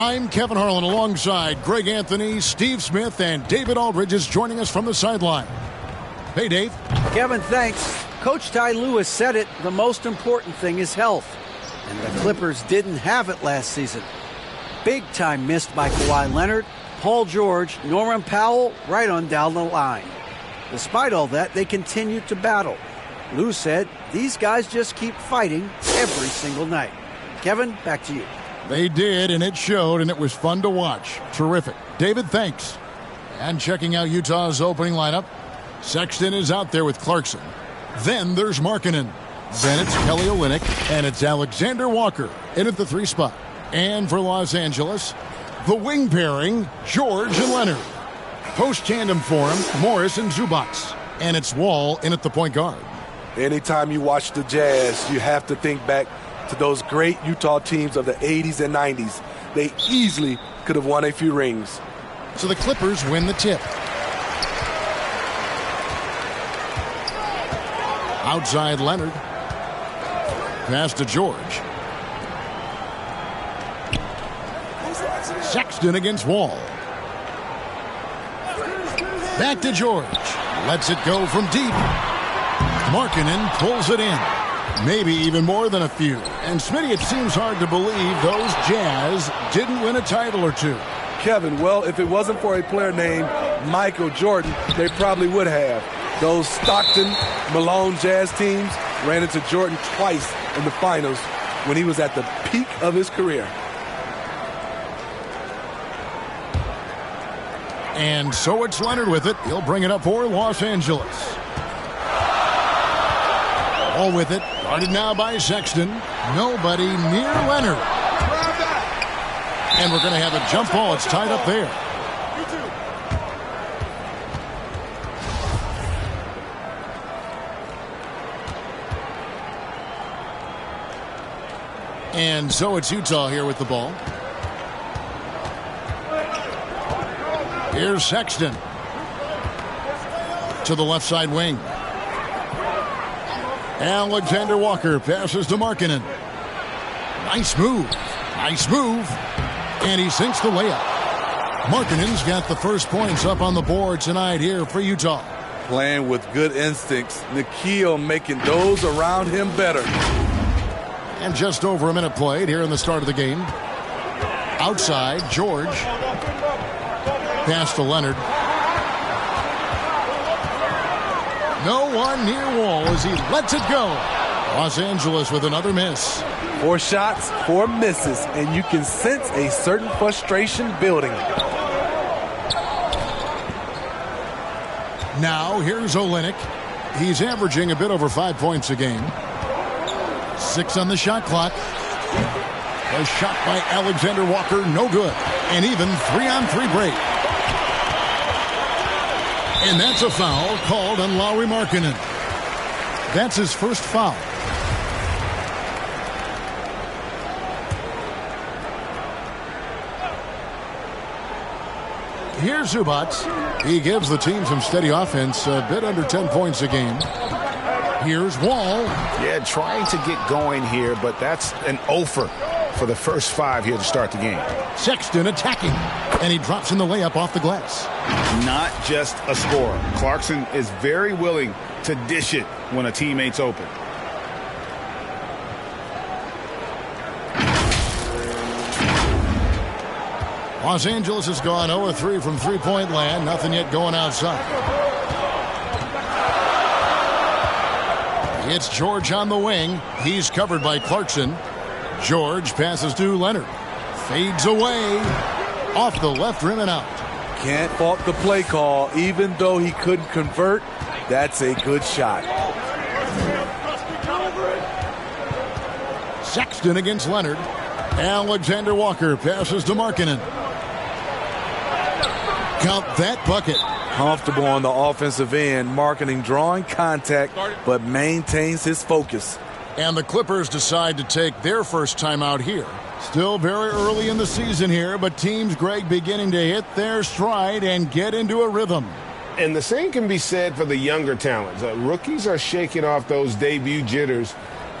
I'm Kevin Harlan alongside Greg Anthony, Steve Smith, and David Aldridge is joining us from the sideline. Hey, Dave. Kevin, thanks. Coach Ty Lewis said it, the most important thing is health. And the Clippers didn't have it last season. Big time missed by Kawhi Leonard, Paul George, Norman Powell, right on down the line. Despite all that, they continued to battle. Lou said these guys just keep fighting every single night. Kevin, back to you. They did, and it showed, and it was fun to watch. Terrific. David, thanks. And checking out Utah's opening lineup, Sexton is out there with Clarkson. Then there's Markkanen. Then it's Kelly Olynyk, and it's Alexander Walker in at the 3 spot. And for Los Angeles, the wing pairing, George and Leonard. Post tandem for him, Morris and Zubac. And it's Wall in at the point guard. Anytime you watch the Jazz, you have to think back to those great Utah teams of the 80s and 90s. They easily could have won a few rings. So the Clippers win the tip. Outside Leonard. Pass to George. Sexton against Wall. Back to George. Lets it go from deep. Markkanen pulls it in. Maybe even more than a few. And Smitty, it seems hard to believe those Jazz didn't win a title or two. Kevin, well, if it wasn't for a player named Michael Jordan, they probably would have. Those Stockton, Malone Jazz teams ran into Jordan twice in the finals when he was at the peak of his career. And so it's Leonard with it. He'll bring it up for Los Angeles. All with it. Guarded now by Sexton. Nobody near Leonard. And we're going to have a jump ball. It's tied up there. And so it's Utah here with the ball. Here's Sexton. To the left side wing. Alexander Walker passes to Markkanen. Nice move. Nice move. And he sinks the layup. Markkanen's got the first points up on the board tonight here for Utah. Playing with good instincts. Nikhil making those around him better. And just over a minute played here in the start of the game. Outside, George. Pass to Leonard. No one near Wall as he lets it go. Los Angeles with another miss. 4 shots, 4 misses, and you can sense a certain frustration building. Now here's Olynyk. He's averaging a bit over 5 points a game. 6 on the shot clock. A shot by Alexander Walker, no good. And even 3-on-3 break. And that's a foul called on Lauri Markkanen. That's his first foul. Here's Zubac. He gives the team some steady offense, a bit under 10 points a game. Here's Wall. Yeah, trying to get going here, but that's an offer for the first 5 here to start the game. Sexton attacking, and he drops in the layup off the glass. Not just a scorer. Clarkson is very willing to dish it when a teammate's open. Los Angeles has gone 0-3 from three-point land. Nothing yet going outside. It's George on the wing. He's covered by Clarkson. George passes to Leonard. Fades away. Off the left rim and out. Can't fault the play call. Even though he couldn't convert, that's a good shot. Sexton against Leonard. Alexander Walker passes to Markkanen. Count that bucket. Comfortable on the offensive end. Markkanen drawing contact, but maintains his focus. And the Clippers decide to take their first time out here. Still very early in the season here, but teams, Greg, beginning to hit their stride and get into a rhythm. And the same can be said for the younger talents. Rookies are shaking off those debut jitters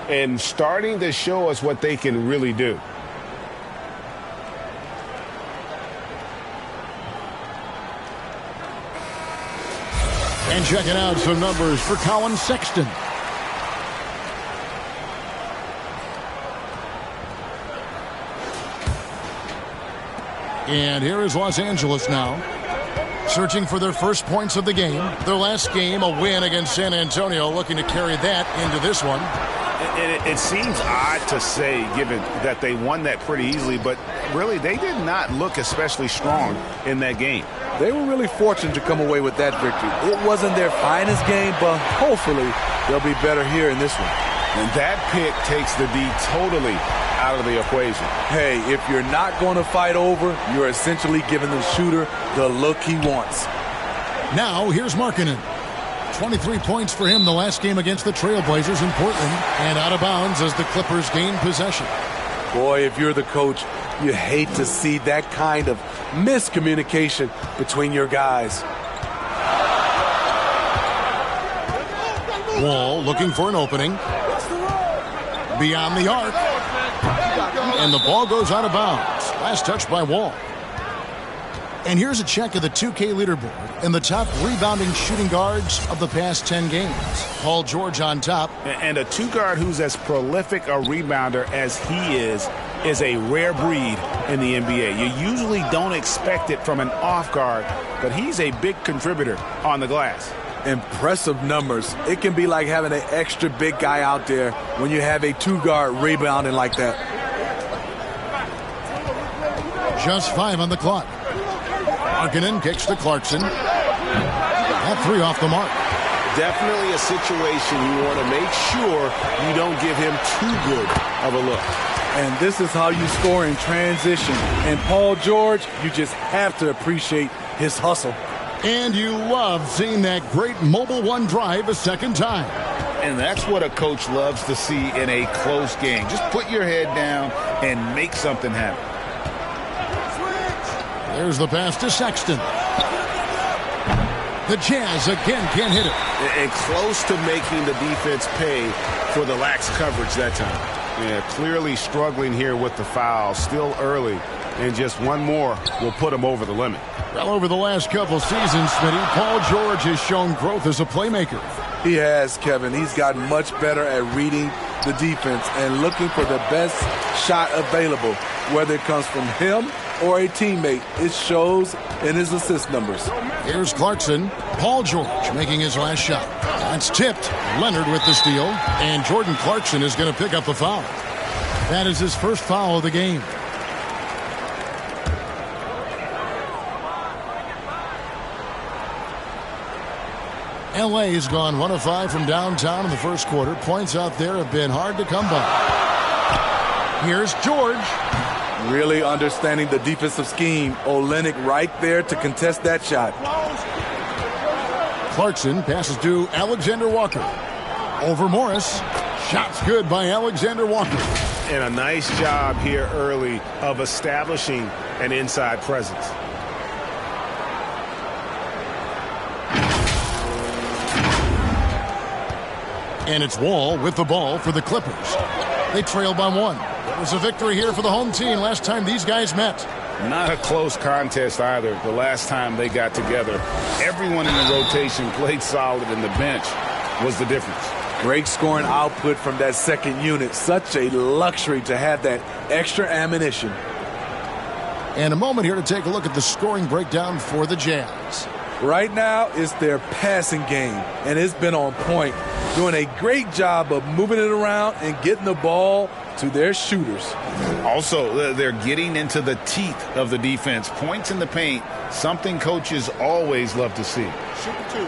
and starting to show us what they can really do. And checking out some numbers for Collin Sexton. And here is Los Angeles now, searching for their first points of the game. Their last game, a win against San Antonio, looking to carry that into this one. It seems odd to say, given that they won that pretty easily, but really they did not look especially strong in that game. They were really fortunate to come away with that victory. It wasn't their finest game, but hopefully they'll be better here in this one. And that pick takes the D totally out of the equation. Hey, if you're not going to fight over, you're essentially giving the shooter the look he wants. Now, here's Markkanen. 23 points for him the last game against the Trailblazers in Portland, and out of bounds as the Clippers gain possession. Boy, if you're the coach, you hate to see that kind of miscommunication between your guys. Wall looking for an opening. Beyond the arc. And the ball goes out of bounds. Last touch by Wall. And here's a check of the 2K leaderboard and the top rebounding shooting guards of the past 10 games. Paul George on top. And a two-guard who's as prolific a rebounder as he is a rare breed in the NBA. You usually don't expect it from an off guard, but he's a big contributor on the glass. Impressive numbers. It can be like having an extra big guy out there when you have a two-guard rebounding like that. Just 5 on the clock. Markkanen kicks to Clarkson. That 3 off the mark. Definitely a situation you want to make sure you don't give him too good of a look. And this is how you score in transition. And Paul George, you just have to appreciate his hustle. And you love seeing that great mobile one drive a second time. And that's what a coach loves to see in a close game. Just put your head down and make something happen. There's the pass to Sexton. The Jazz again can't hit it. And close to making the defense pay for the lax coverage that time. Yeah, clearly struggling here with the foul. Still early. And just one more will put him over the limit. Well, over the last couple seasons, Smitty, Paul George has shown growth as a playmaker. He has, Kevin. He's gotten much better at reading the defense and looking for the best shot available, whether it comes from him or a teammate. It shows in his assist numbers. Here's Clarkson. Paul George making his last shot. That's tipped. Leonard with the steal. And Jordan Clarkson is going to pick up the foul. That is his first foul of the game. L.A. has gone 1 of 5 from downtown in the first quarter. Points out there have been hard to come by. Here's George. Really understanding the defensive scheme. Olynyk right there to contest that shot. Clarkson passes to Alexander Walker. Over Morris. Shot's good by Alexander Walker. And a nice job here early of establishing an inside presence. And it's Wall with the ball for the Clippers. They trail by 1. It was a victory here for the home team last time these guys met. Not a close contest either. The last time they got together, everyone in the rotation played solid, and the bench was the difference. Great scoring output from that second unit. Such a luxury to have that extra ammunition. And a moment here to take a look at the scoring breakdown for the Jazz. Right now, it's their passing game, and it's been on point. Doing a great job of moving it around and getting the ball to their shooters. Also, they're getting into the teeth of the defense. Points in the paint, something coaches always love to see. Super 2.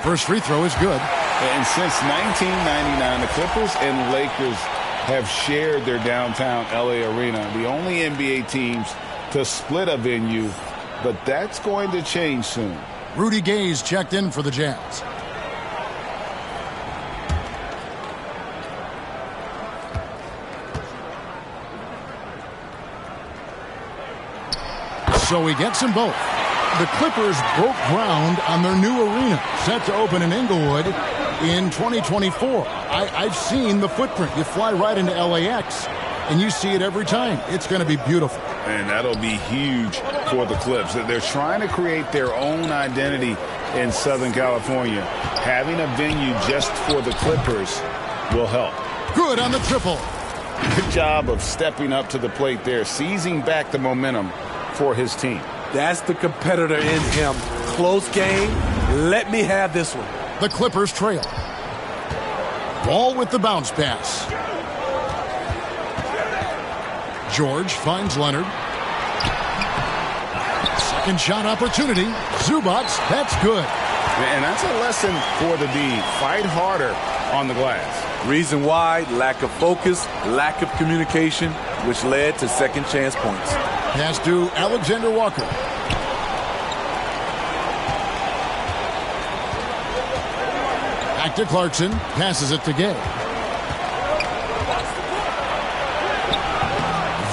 First free throw is good. And since 1999, the Clippers and Lakers have shared their downtown LA arena. The only NBA teams to split a venue, but that's going to change soon. Rudy Gay's checked in for the Jazz. So he gets them both. The Clippers broke ground on their new arena, set to open in Inglewood in 2024. I've seen the footprint. You fly right into LAX, and you see it every time. It's going to be beautiful. And that'll be huge for the Clips. They're trying to create their own identity in Southern California. Having a venue just for the Clippers will help. Good on the triple. Good job of stepping up to the plate there, seizing back the momentum for his team. That's the competitor in him. Close game. Let me have this one. The Clippers trail. Ball with the bounce pass. George finds Leonard. Second shot opportunity. Zubac, that's good. And that's a lesson for the D. Fight harder on the glass. Reason why, lack of focus, lack of communication, which led to second chance points. Pass to Alexander Walker. Back to Clarkson. Passes it to Gay.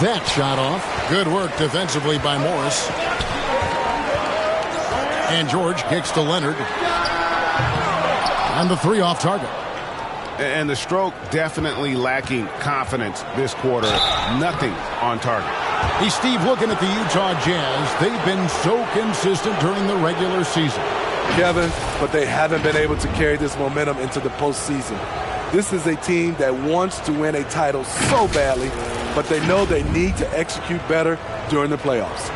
That shot off. Good work defensively by Morris. And George kicks to Leonard. And the three off target. And the stroke definitely lacking confidence this quarter. Nothing on target. Hey, Steve, looking at the Utah Jazz, they've been so consistent during the regular season. Kevin, but they haven't been able to carry this momentum into the postseason. This is a team that wants to win a title so badly, but they know they need to execute better during the playoffs.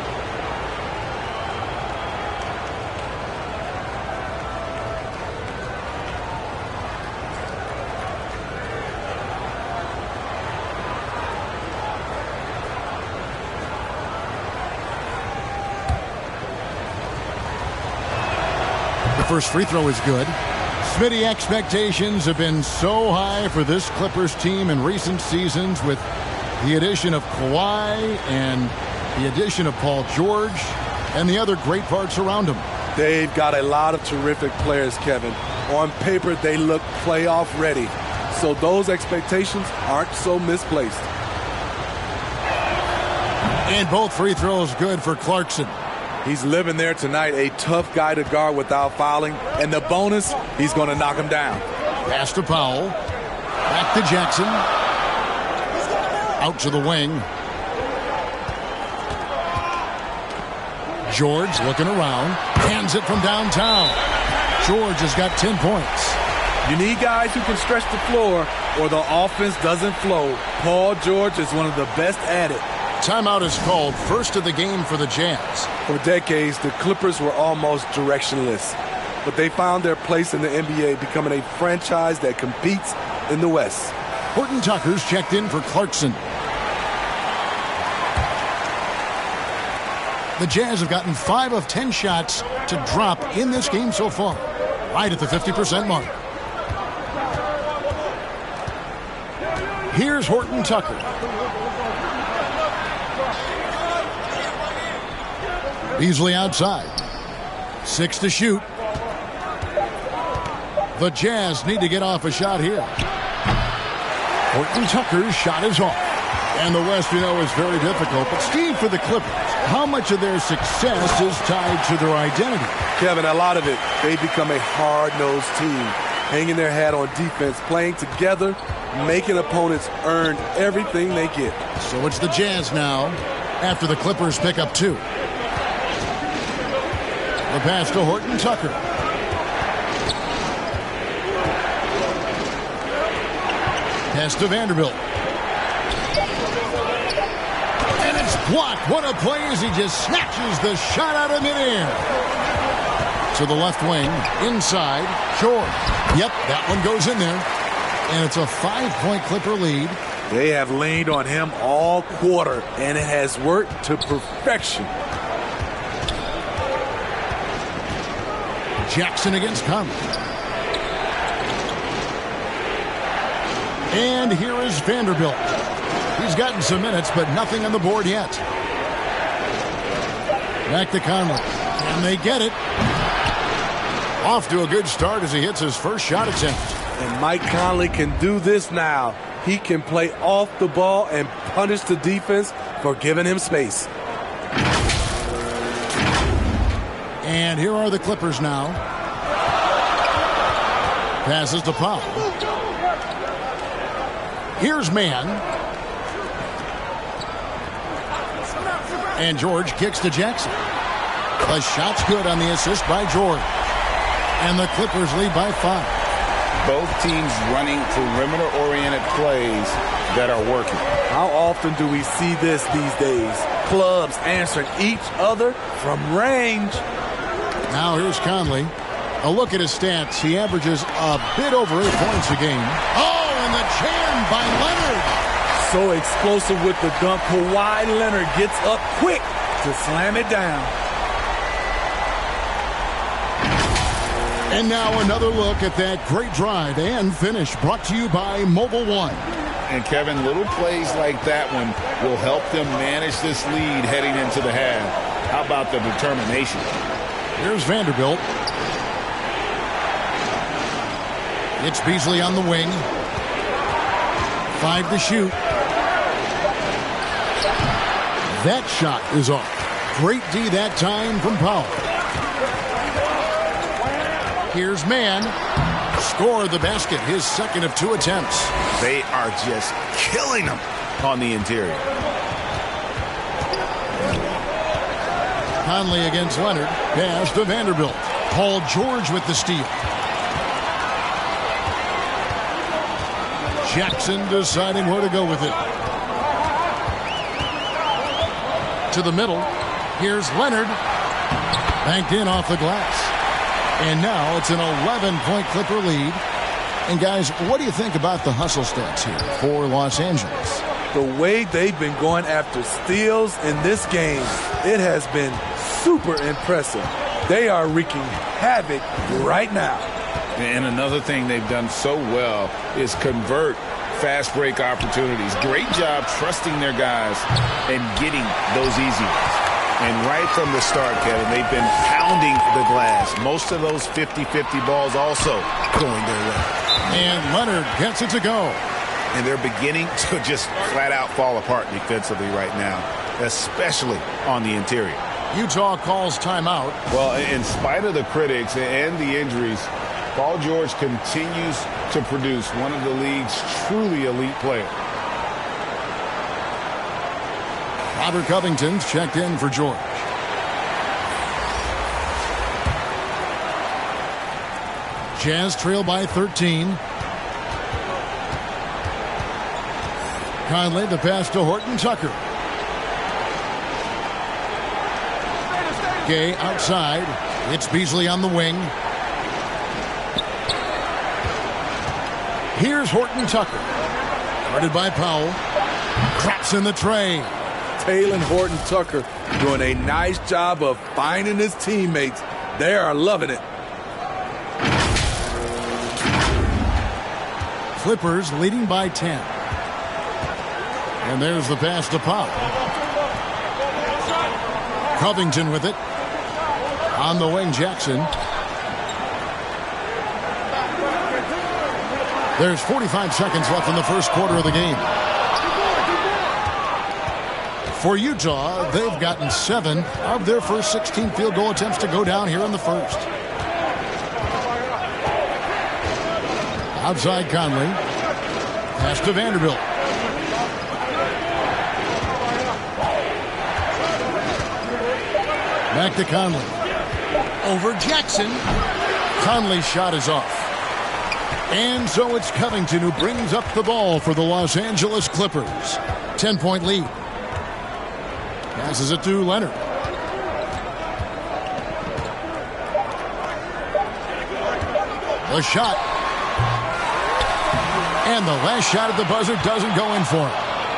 First free throw is good. Smitty, expectations have been so high for this Clippers team in recent seasons with the addition of Kawhi and the addition of Paul George and the other great parts around him. They've got a lot of terrific players, Kevin. On paper, they look playoff ready. So those expectations aren't so misplaced. And both free throws good for Clarkson. He's living there tonight, a tough guy to guard without fouling. And the bonus, he's going to knock him down. Pass to Powell. Back to Jackson. Out to the wing. George looking around. Hands it from downtown. George has got 10 points. You need guys who can stretch the floor or the offense doesn't flow. Paul George is one of the best at it. Timeout is called. First of the game for the Jazz. For decades, the Clippers were almost directionless, but they found their place in the NBA, becoming a franchise that competes in the West. Horton Tucker's checked in for Clarkson. The Jazz have gotten 5 of 10 shots to drop in this game so far, right at the 50% mark. Here's Horton Tucker. Beasley outside. 6 to shoot. The Jazz need to get off a shot here. Horton Tucker's shot is off. And the West, you know, is very difficult. But Steve, for the Clippers, how much of their success is tied to their identity? Kevin, a lot of it. They become a hard-nosed team, hanging their hat on defense, playing together, making opponents earn everything they get. So it's the Jazz now after the Clippers pick up 2. The pass to Horton Tucker. Pass to Vanderbilt. And it's blocked. What a play as he just snatches the shot out of midair. To the left wing, inside, George. Yep, that one goes in there. And it's a 5-point Clipper lead. They have leaned on him all quarter, and it has worked to perfection. Jackson against Conley. And here is Vanderbilt. He's gotten some minutes, but nothing on the board yet. Back to Conley. And they get it. Off to a good start as he hits his first shot attempt. And Mike Conley can do this now. He can play off the ball and punish the defense for giving him space. And here are the Clippers now. Passes to Powell. Here's Mann. And George kicks to Jackson. The shot's good on the assist by George. And the Clippers lead by 5. Both teams running perimeter-oriented plays that are working. How often do we see this these days? Clubs answering each other from range. Now here's Conley. A look at his stats. He averages a bit over 8 points a game. Oh, and the jam by Leonard. So explosive with the dunk. Kawhi Leonard gets up quick to slam it down. And now another look at that great drive and finish brought to you by Mobile One. And Kevin, little plays like that one will help them manage this lead heading into the half. How about the determination? Here's Vanderbilt. It's Beasley on the wing. 5 to shoot. That shot is off. Great D that time from Powell. Here's Mann. Score the basket, his second of 2 attempts. They are just killing them on the interior. Conley against Leonard. Pass to Vanderbilt. Paul George with the steal. Jackson deciding where to go with it. To the middle. Here's Leonard. Banked in off the glass. And now it's an 11-point Clipper lead. And guys, what do you think about the hustle stats here for Los Angeles? The way they've been going after steals in this game, it has been super impressive. They are wreaking havoc right now. And another thing they've done so well is convert fast break opportunities. Great job trusting their guys and getting those easy ones. And right from the start, Kevin, they've been pounding the glass. Most of those 50-50 balls also going their way. And Leonard gets it to go. And they're beginning to just flat out fall apart defensively right now, especially on the interior. Utah calls timeout. Well, in spite of the critics and the injuries, Paul George continues to produce one of the league's truly elite players. Robert Covington's checked in for George. Jazz trail by 13. Conley, the pass to Horton Tucker. Gay outside. It's Beasley on the wing. Here's Horton Tucker. Guarded by Powell. Drops in the tray. Talen Horton Tucker doing a nice job of finding his teammates. They are loving it. Clippers leading by 10. And there's the pass to Powell. Covington with it. On the wing, Jackson. There's 45 seconds left in the first quarter of the game. For Utah, they've gotten 7 of their first 16 field goal attempts to go down here in the first. Outside Conley. Pass to Vanderbilt. Back to Conley. Over Jackson. Conley's shot is off. And so it's Covington who brings up the ball for the Los Angeles Clippers. 10-point lead. Passes it to Leonard. The shot. And the last shot at the buzzer doesn't go in for him.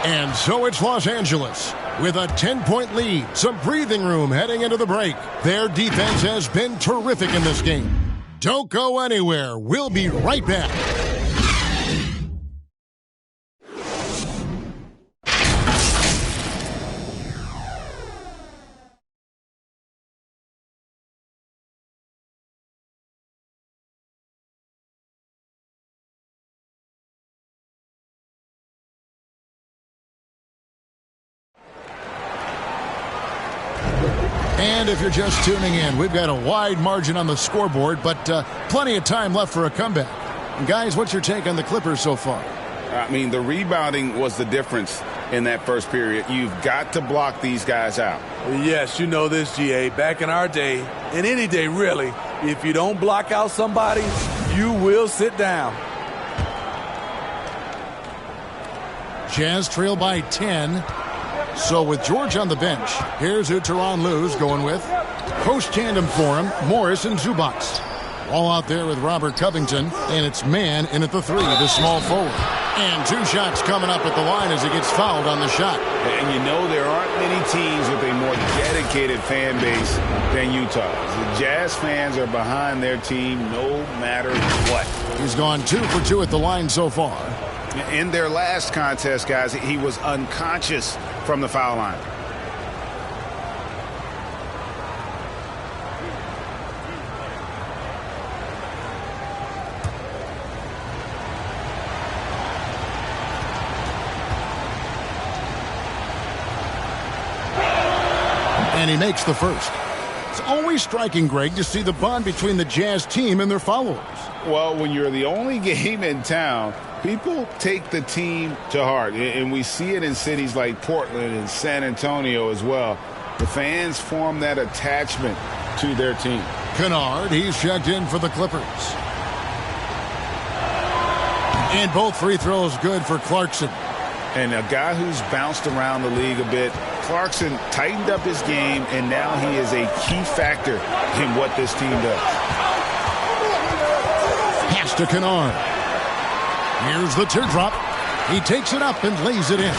And so it's Los Angeles with a 10-point lead. Some breathing room heading into the break. Their defense has been terrific in this game. Don't go anywhere. We'll be right back. And if you're just tuning in, we've got a wide margin on the scoreboard, but plenty of time left for a comeback. Guys, what's your take on the Clippers so far? I mean, the rebounding was the difference in that first period. You've got to block these guys out. Yes, you know this, GA. Back in our day, and any day really, if you don't block out somebody, you will sit down. Jazz trail by 10. So with George on the bench, here's who Tyronn Lue's going with. Post tandem for him, Morris and Zubac. All out there with Robert Covington, and it's man in at the 3, the small forward. And 2 shots coming up at the line as he gets fouled on the shot. And you know there aren't many teams with a more dedicated fan base than Utah. The Jazz fans are behind their team no matter what. He's gone 2 for 2 at the line so far. In their last contest, guys, he was unconscious from the foul line. And he makes the first. It's always striking, Greg, to see the bond between the Jazz team and their followers. Well, when you're the only game in town, people take the team to heart. And we see it in cities like Portland and San Antonio as well. The fans form that attachment to their team. Kennard, he's checked in for the Clippers. And both free throws good for Clarkson. And a guy who's bounced around the league a bit, Clarkson tightened up his game, and now he is a key factor in what this team does. Pass to Kennard. Here's the teardrop. He takes it up and lays it in.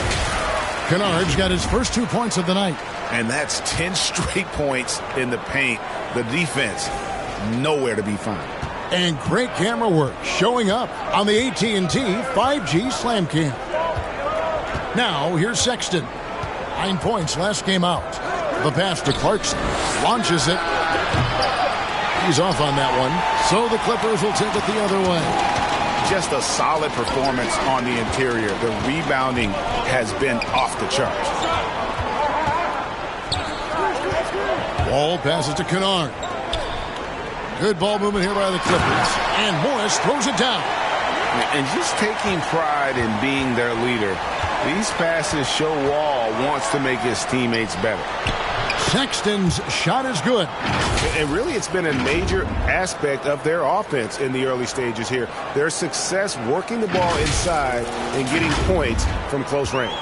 Kennard's got his first 2 points of the night. And that's 10 straight points in the paint. The defense, nowhere to be found. And great camera work showing up on the AT&T 5G Slam Cam. Now, here's Sexton. 9 points last game out. The pass to Clarkson. Launches it. He's off on that one. So the Clippers will take it the other way. Just a solid performance on the interior. The rebounding has been off the charts. Ball passes to Kennard. Good ball movement here by the Clippers. And Morris throws it down. And just taking pride in being their leader, these passes show Wall wants to make his teammates better. Sexton's shot is good. And really, it's been a major aspect of their offense in the early stages here. Their success working the ball inside and getting points from close range.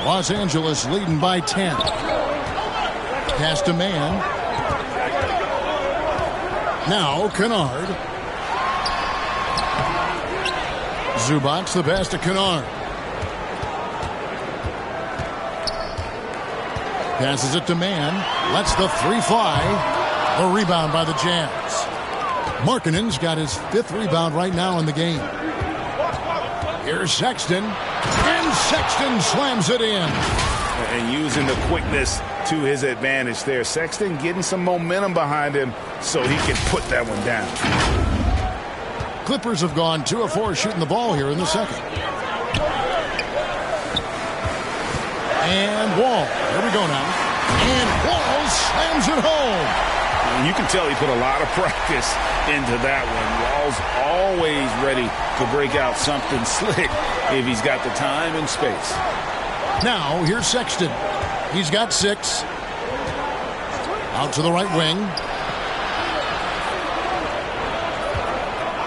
Los Angeles leading by 10. Pass to man. Now Kennard. Zubac, the pass to Kennard. Passes it to man. Lets the 3 fly. A rebound by the Jazz. Markkanen's got his 5th rebound right now in the game. Here's Sexton. And Sexton slams it in. And using the quickness to his advantage there. Sexton getting some momentum behind him so he can put that one down. Clippers have gone 2 of 4 shooting the ball here in the second. And Wall. Here we go now. And Wall slams it home. You can tell he put a lot of practice into that one. Wall's always ready to break out something slick if he's got the time and space. Now, here's Sexton. He's got 6. Out to the right wing.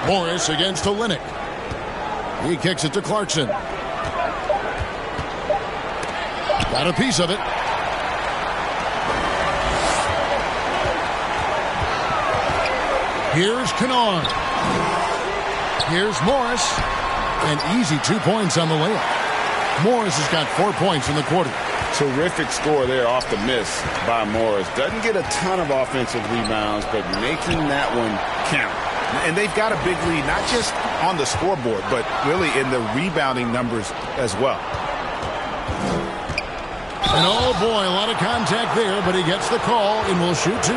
Morris against Olynyk. He kicks it to Clarkson. Got a piece of it. Here's Kennard. Here's Morris. An easy 2 points on the layup. Morris has got 4 points in the quarter. Terrific score there off the miss by Morris. Doesn't get a ton of offensive rebounds, but making that one count. And they've got a big lead, not just on the scoreboard, but really in the rebounding numbers as well. And oh boy, a lot of contact there, but he gets the call and will shoot 2.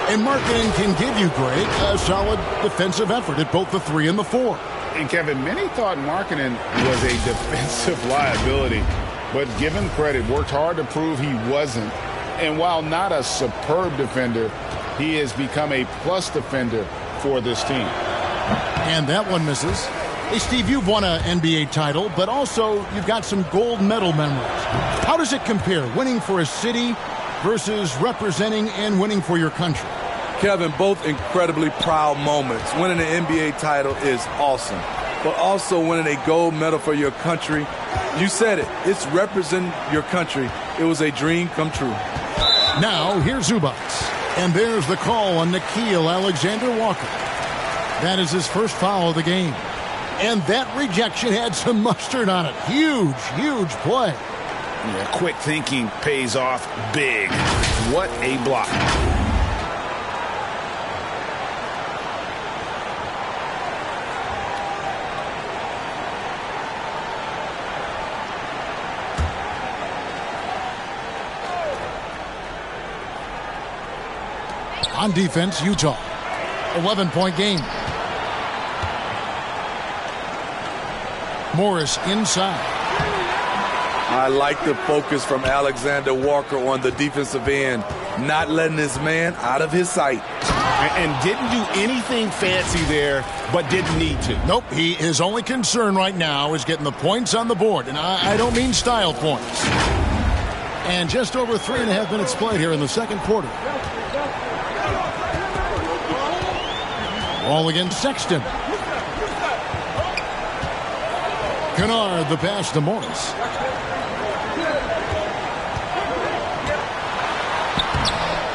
And Markkanen can give you, Greg, a solid defensive effort at both the 3 and the 4. And Kevin, many thought Markkanen was a defensive liability, but given credit, worked hard to prove he wasn't. And while not a superb defender, he has become a plus defender for this team. And that one misses. Hey, Steve, you've won an NBA title, but also you've got some gold medal memories. How does it compare, winning for a city versus representing and winning for your country? Kevin, both incredibly proud moments. Winning an NBA title is awesome, but also winning a gold medal for your country, you said it, it's representing your country. It was a dream come true. Now, here's Zubac. And there's the call on Nickeil Alexander-Walker. That is his first foul of the game. And that rejection had some mustard on it. Huge, huge play. Yeah, quick thinking pays off big. What a block. On defense, Utah. 11-point game. Morris inside. I like the focus from Alexander Walker on the defensive end, not letting his man out of his sight. And didn't do anything fancy there, but didn't need to. Nope, his only concern right now is getting the points on the board, and I don't mean style points. And just over 3.5 minutes played here in the second quarter. Ball against Sexton. Kennard, the pass to Morris.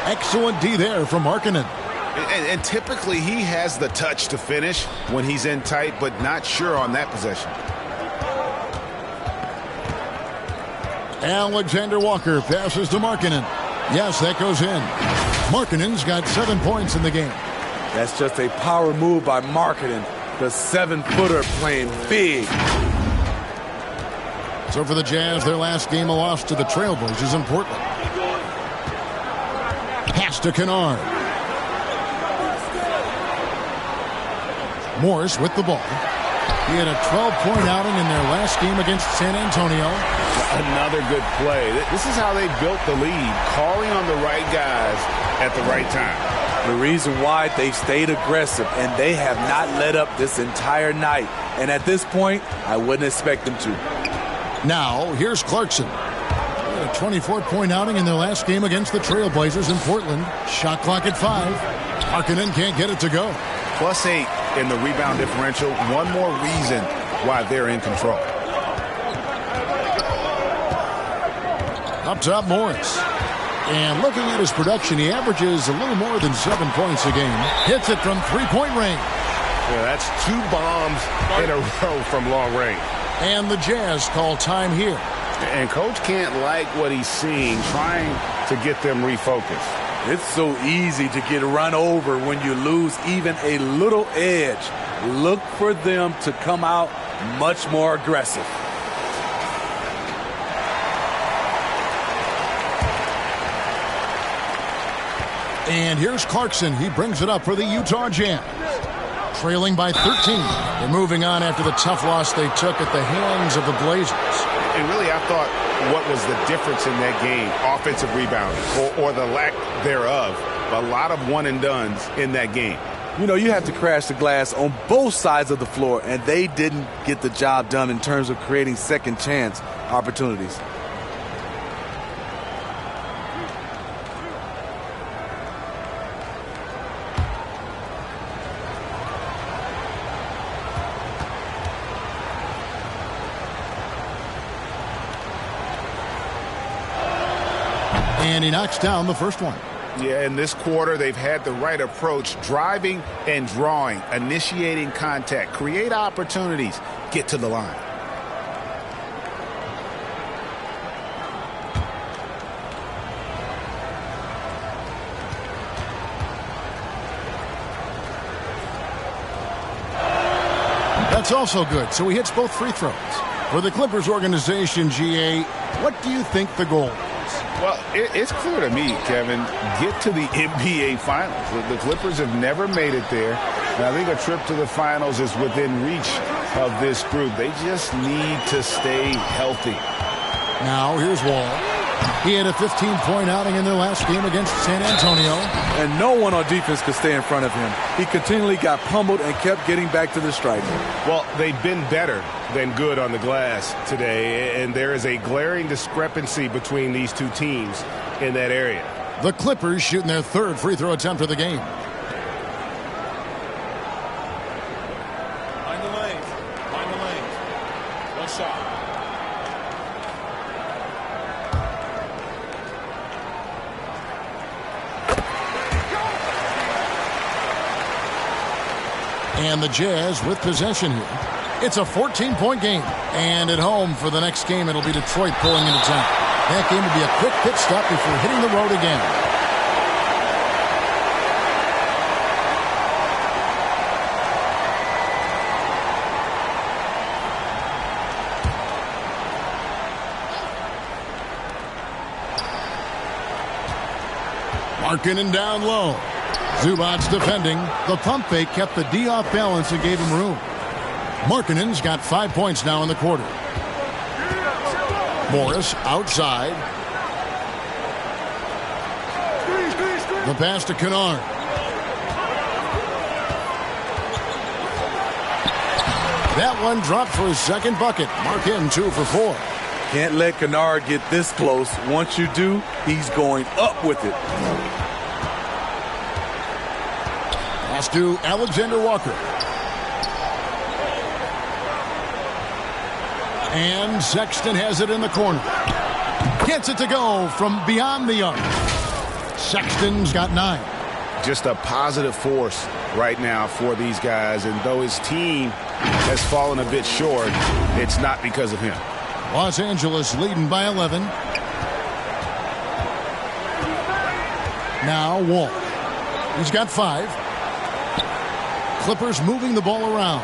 Excellent D there from Markkanen. And typically he has the touch to finish when he's in tight, but not sure on that possession. Alexander Walker passes to Markkanen. Yes, that goes in. Markkanen's got 7 points in the game. That's just a power move by Markkanen. The 7-footer playing big. So for the Jazz, their last game a loss to the Trailblazers in Portland. Pass to Kennard. Morris with the ball. He had a 12-point outing in their last game against San Antonio. Another good play. This is how they built the lead, calling on the right guys at the right time. The reason why they've stayed aggressive, and they have not let up this entire night. And at this point, I wouldn't expect them to. Now, here's Clarkson. A 24-point outing in their last game against the Trailblazers in Portland. Shot clock at 5. Markkanen can't get it to go. +8 in the rebound differential. One more reason why they're in control. Up top, Morris. And looking at his production, he averages a little more than 7 points a game. Hits it from three-point range. Yeah, that's 2 bombs in a row from long range. And the Jazz call time here. And Coach can't like what he's seeing, trying to get them refocused. It's so easy to get run over when you lose even a little edge. Look for them to come out much more aggressive. And here's Clarkson. He brings it up for the Utah Jazz. Trailing by 13. They're moving on after the tough loss they took at the hands of the Blazers. And really, I thought what was the difference in that game? Offensive rebounding, or the lack thereof. A lot of one-and-dones in that game. You know, you have to crash the glass on both sides of the floor, and they didn't get the job done in terms of creating second chance opportunities. And he knocks down the first one. Yeah, in this quarter, they've had the right approach, driving and drawing, initiating contact, create opportunities, get to the line. That's also good. So he hits both free throws. For the Clippers organization, GA, what do you think the goal is? Well, it's clear to me, Kevin, get to the NBA Finals. The Clippers have never made it there. And I think a trip to the Finals is within reach of this group. They just need to stay healthy. Now, here's Wall. He had a 15-point outing in their last game against San Antonio. And no one on defense could stay in front of him. He continually got pummeled and kept getting back to the stripe. Well, they've been better than good on the glass today, and there is a glaring discrepancy between these two teams in that area. The Clippers shooting their third free throw attempt of the game. Find the lanes. Find the lanes. One shot. And the Jazz with possession here. It's a 14-point game. And at home for the next game, it'll be Detroit pulling into town. That game will be a quick pit stop before hitting the road again. Markkanen down low. Zubac's defending. The pump fake kept the D off balance and gave him room. Markkanen's got 5 points now in the quarter. Morris outside. The pass to Kennard. That one dropped for his second bucket. Markkanen 2 for 4. Can't let Kennard get this close. Once you do, he's going up with it. Pass to Alexander Walker. And Sexton has it in the corner. Gets it to go from beyond the arc. Sexton's got 9. Just a positive force right now for these guys. And though his team has fallen a bit short, it's not because of him. Los Angeles leading by 11. Now Wall. He's got 5. Clippers moving the ball around.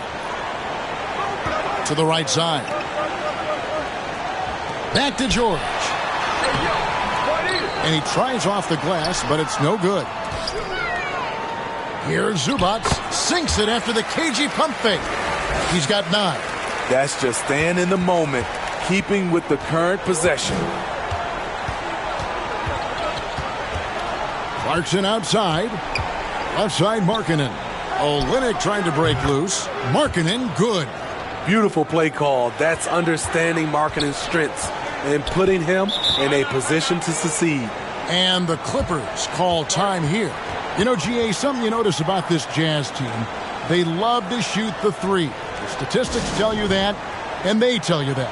To the right side. Back to George. And he tries off the glass, but it's no good. Here's Zubac. Sinks it after the cagey pump fake. He's got 9. That's just staying in the moment, keeping with the current possession. Clarkson outside. Left side Markkanen. Olynyk trying to break loose. Markkanen good. Beautiful play call. That's understanding Markkanen's strengths and putting him in a position to succeed. And the Clippers call time here. You know, GA, something you notice about this Jazz team, they love to shoot the three. The statistics tell you that, and they tell you that.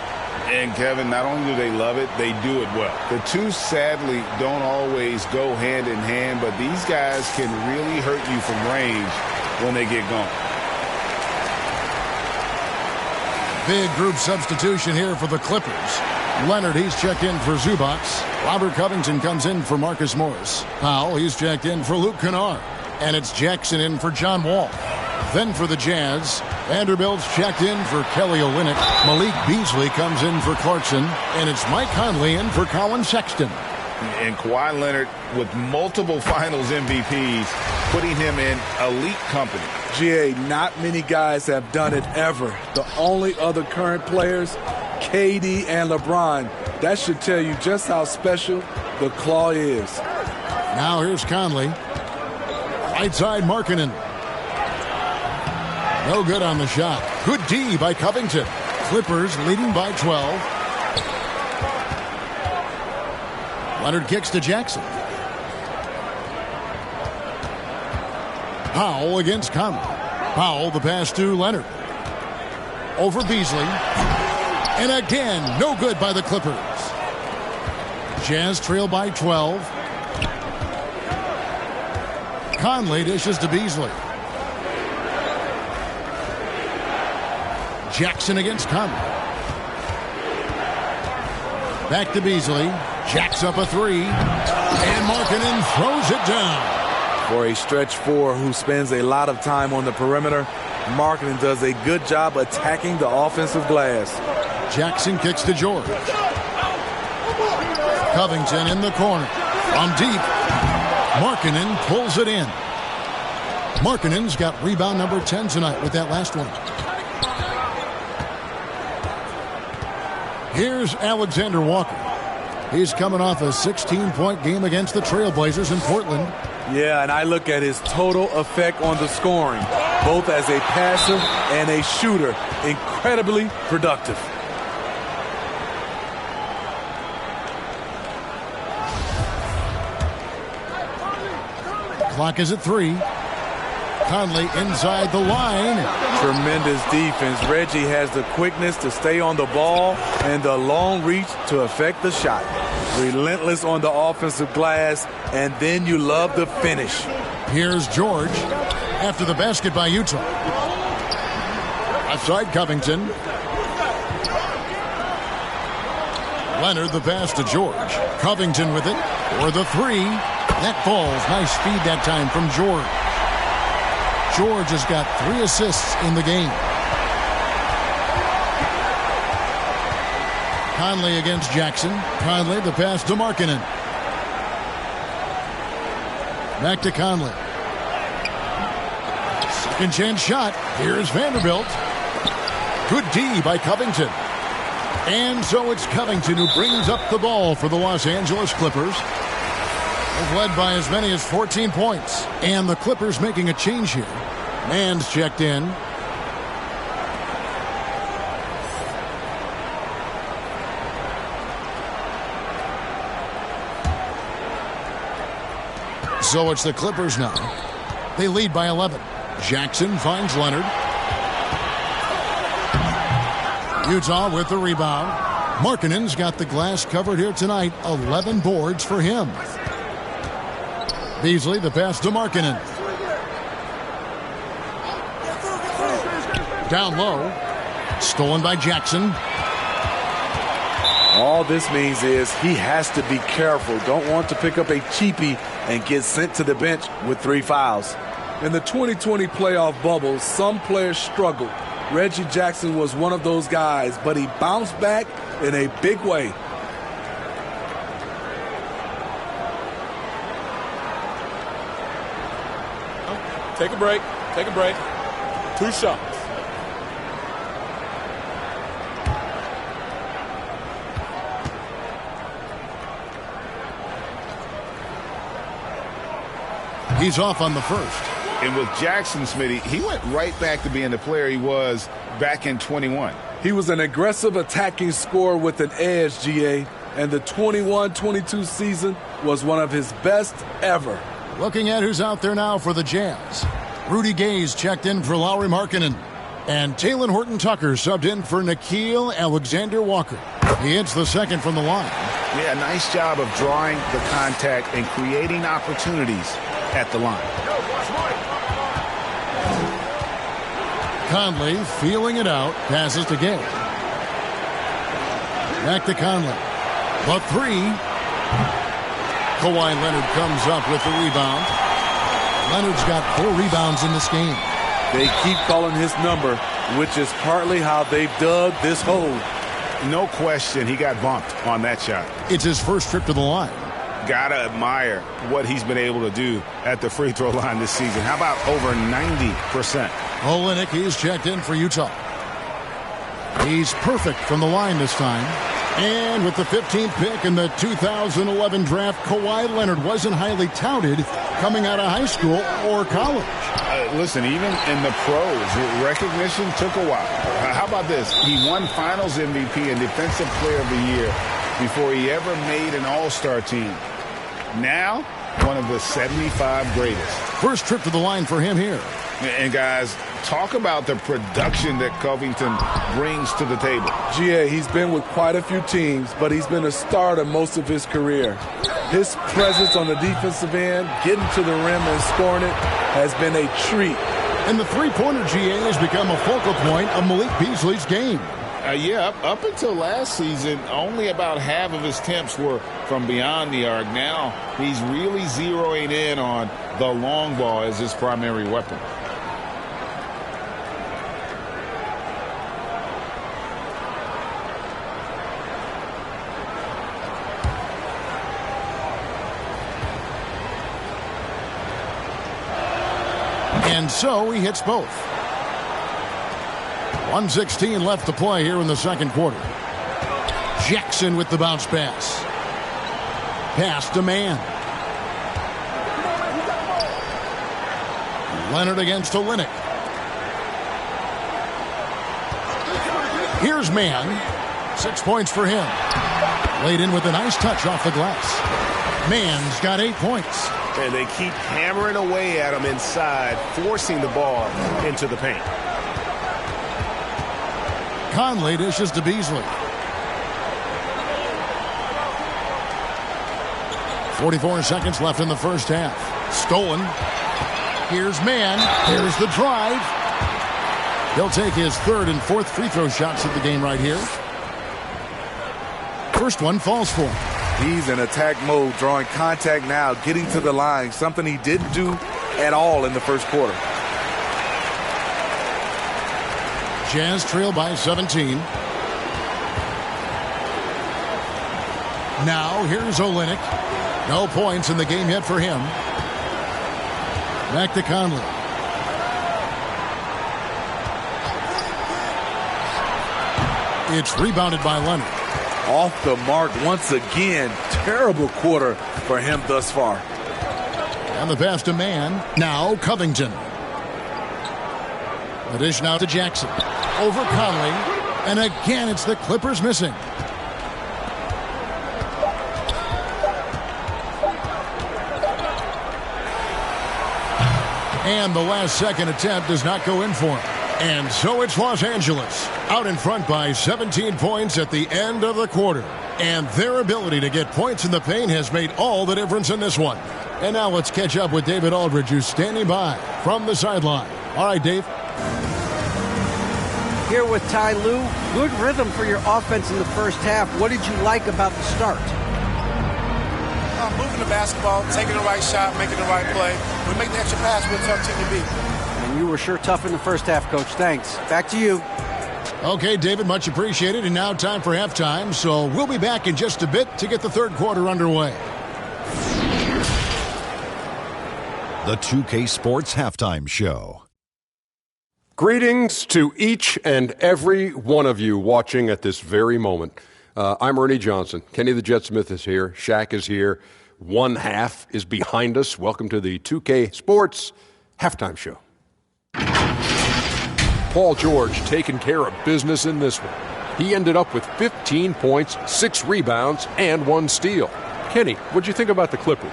And, Kevin, not only do they love it, they do it well. The two, sadly, don't always go hand in hand, but these guys can really hurt you from range when they get going. Big group substitution here for the Clippers. Leonard, he's checked in for Zubac. Robert Covington comes in for Marcus Morris. Powell, he's checked in for Luke Kennard. And it's Jackson in for John Wall. Then for the Jazz, Vanderbilt's checked in for Kelly Olynyk. Malik Beasley comes in for Clarkson. And it's Mike Conley in for Colin Sexton. And Kawhi Leonard with multiple finals MVPs, putting him in elite company. GA, not many guys have done it ever. The only other current players, KD and LeBron. That should tell you just how special the Claw is. Now here's Conley. Right side Markkanen. No good on the shot. Good D by Covington. Clippers leading by 12. Leonard kicks to Jackson. Powell against Conley. Powell the pass to Leonard. Over Beasley. And again, no good by the Clippers. Jazz trail by 12. Conley dishes to Beasley. Jackson against Conley. Back to Beasley. Jacks up a three. And Markkanen throws it down. For a stretch four who spends a lot of time on the perimeter, Markkanen does a good job attacking the offensive glass. Jackson kicks to George. Covington in the corner. From deep. Markkanen pulls it in. Markkanen's got rebound number 10 tonight with that last one. Here's Alexander Walker. He's coming off a 16-point game against the Trailblazers in Portland. Yeah, and I look at his total effect on the scoring, both as a passer and a shooter. Incredibly productive. Clock is at 3. Conley inside the line. Tremendous defense. Reggie has the quickness to stay on the ball and the long reach to affect the shot. Relentless on the offensive glass, and then you love the finish. Here's George after the basket by Utah. Outside Covington. Leonard the pass to George. Covington with it for the 3. That falls. Nice feed that time from George. George has got 3 assists in the game. Conley against Jackson. Conley the pass to Markkanen. Back to Conley. Second chance shot. Here's Vanderbilt. Good D by Covington. And so it's Covington who brings up the ball for the Los Angeles Clippers. They've led by as many as 14 points. And the Clippers making a change here. Mann's checked in. So it's the Clippers now. They lead by 11. Jackson finds Leonard. Utah with the rebound. Markkanen's got the glass covered here tonight. 11 boards for him. Beasley the pass to Markkanen. Down low. Stolen by Jackson. All this means is he has to be careful. Don't want to pick up a cheapie and get sent to the bench with 3 fouls. In the 2020 playoff bubble, some players struggled. Reggie Jackson was one of those guys, but he bounced back in a big way. Take a break. Take a break. 2 shots. He's off on the first. And with Jackson, Smitty, he went right back to being the player he was back in 21. He was an aggressive attacking scorer with an edge, GA, and the 21-22 season was one of his best ever. Looking at who's out there now for the Jazz. Rudy Gay's checked in for Lauri Markkanen. And Talen Horton-Tucker subbed in for Nickeil Alexander-Walker. He hits the second from the line. Yeah, nice job of drawing the contact and creating opportunities at the line. Conley feeling it out. Passes to Gay. Back to Conley. The 3. Kawhi Leonard comes up with the rebound. Leonard's got 4 rebounds in this game. They keep calling his number, which is partly how they've dug this hole. No question he got bumped on that shot. It's his first trip to the line. Gotta admire what he's been able to do at the free throw line this season. How about over 90%? Olynyk, he's checked in for Utah. He's perfect from the line this time. And with the 15th pick in the 2011 draft, Kawhi Leonard wasn't highly touted coming out of high school or college. Listen, even in the pros, recognition took a while. How about this? He won Finals MVP and Defensive Player of the Year before he ever made an All-Star team. Now, one of the 75 greatest. First trip to the line for him here. And guys, talk about the production that Covington brings to the table. GA, he's been with quite a few teams, but he's been a starter most of his career. His presence on the defensive end, getting to the rim and scoring it, has been a treat. And the three-pointer, GA, has become a focal point of Malik Beasley's game. Yeah, up until last season, only about half of his attempts were from beyond the arc. Now he's really zeroing in on the long ball as his primary weapon. And so he hits both. 1:16 left to play here in the second quarter. Jackson with the bounce pass. Pass to man. Leonard against Olynyk. Here's man. 6 points for him. Laid in with a nice touch off the glass. Man's got 8 points. And they keep hammering away at him inside, forcing the ball into the paint. Conley dishes to Beasley. 44 seconds left in the first half. Stolen. Here's man. Here's the drive. He'll take his third and fourth free throw shots of the game right here. First one falls for him. He's in attack mode, drawing contact now, getting to the line, something he didn't do at all in the first quarter. Jazz trail by 17. Now here's Olynyk. No points in the game yet for him. Back to Conley. It's rebounded by Leonard. Off the mark once again. Terrible quarter for him thus far. And the pass to man. Now Covington. The dish now to Jackson. Over Conley. And again, it's the Clippers missing. And the last second attempt does not go in for him. And so it's Los Angeles out in front by 17 points at the end of the quarter. And their ability to get points in the paint has made all the difference in this one. And now let's catch up with David Aldridge, who's standing by from the sideline. All right, Dave. Here with Ty Lue, good rhythm for your offense in the first half. What did you like about the start? Moving the basketball, taking the right shot, making the right play. We make the extra pass, we're a tough team to beat. And you were sure tough in the first half, Coach. Thanks. Back to you. Okay, David, much appreciated. And now time for halftime. So we'll be back in just a bit to get the third quarter underway. The 2K Sports Halftime Show. Greetings to each and every one of you watching at this very moment. I'm Ernie Johnson. Kenny the Jet Smith is here. Shaq is here. One half is behind us. Welcome to the 2K Sports Halftime Show. Paul George taking care of business in this one. He ended up with 15 points, 6 rebounds, and 1 steal. Kenny, what'd you think about the Clippers?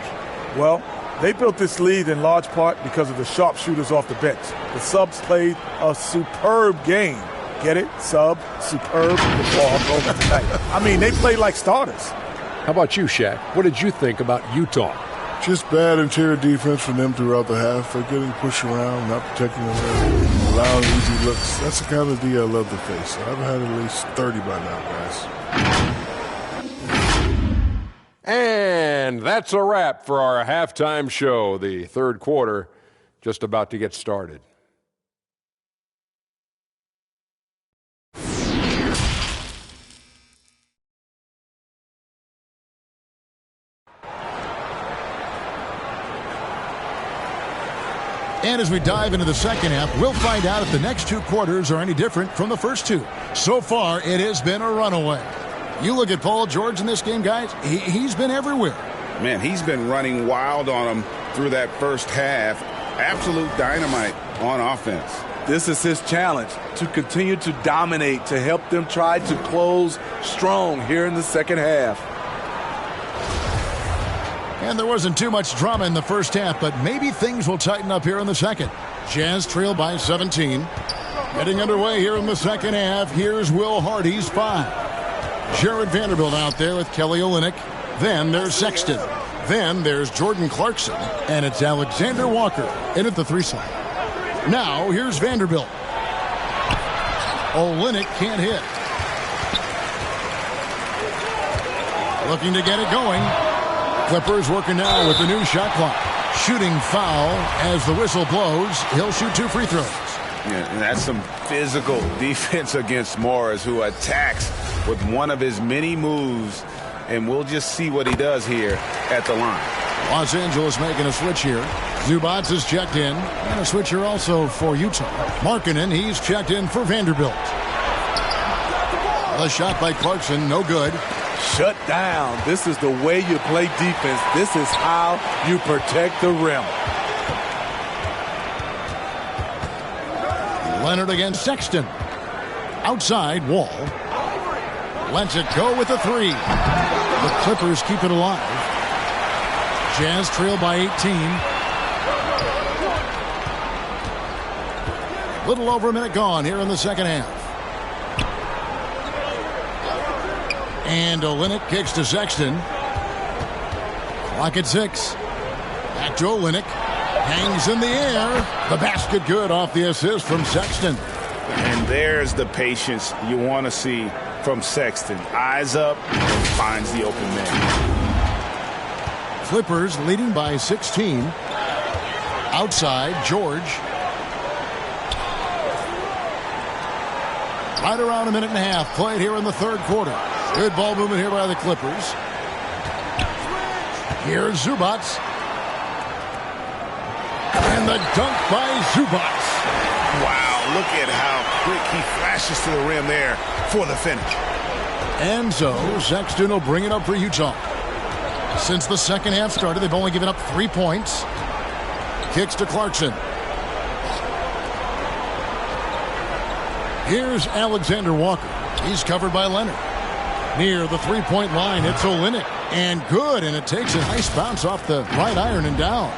Well, they built this lead in large part because of the sharpshooters off the bench. The subs played a superb game. Get it? Sub, superb, ball over tonight. I mean, they played like starters. How about you, Shaq? What did you think about Utah? Just bad interior defense from them throughout the half. They're getting pushed around, not protecting the rim, allowing easy looks. That's the kind of D I love to face. I've had at least 30 by now, guys. And that's a wrap for our halftime show. The third quarter just about to get started. And as we dive into the second half, we'll find out if the next 2 quarters are any different from the first 2. So far, it has been a runaway. You look at Paul George in this game, guys, he's been everywhere. Man, he's been running wild on them through that first half. Absolute dynamite on offense. This is his challenge, to continue to dominate, to help them try to close strong here in the second half. And there wasn't too much drama in the first half, but maybe things will tighten up here in the second. Jazz trail by 17. Getting underway here in the second half, here's Will Hardy's 5. Jared Vanderbilt out there with Kelly Olynyk. Then there's Sexton. Then there's Jordan Clarkson. And it's Alexander Walker in at the 3 side. Now here's Vanderbilt. Olynyk can't hit. Looking to get it going. Clippers working now with the new shot clock. Shooting foul as the whistle blows. He'll shoot 2 free throws. Yeah, and that's some physical defense against Morris, who attacks with one of his many moves. And we'll just see what he does here at the line. Los Angeles making a switch here. Zubac is checked in. And a switch here also for Utah. Markkanen, he's checked in for Vanderbilt. The shot by Clarkson, no good. shut down. This is the way you play defense. This is how you protect the rim. Leonard against Sexton. Outside, Wall. Lets it go with a three. The Clippers keep it alive. Jazz trail by 18. Little over a minute gone here in the second half. And Olynyk kicks to Sexton. Clock at 6. Back to Olynyk. Hangs in the air. The basket good off the assist from Sexton. And there's the patience you want to see from Sexton. Eyes up and finds the open man. Clippers leading by 16. Outside, George. Right around a minute and a half played here in the third quarter. Good ball movement here by the Clippers. Here's Zubac. And the dunk by Zubac. Wow, look at how quick he flashes to the rim there for the finish. And so Sexton will bring it up for Utah. Since the second half started, they've only given up 3 points. Kicks to Clarkson. Here's Alexander Walker. He's covered by Leonard. Near the three-point line, it's Olynyk. And good, and it takes a nice bounce off the right iron and down.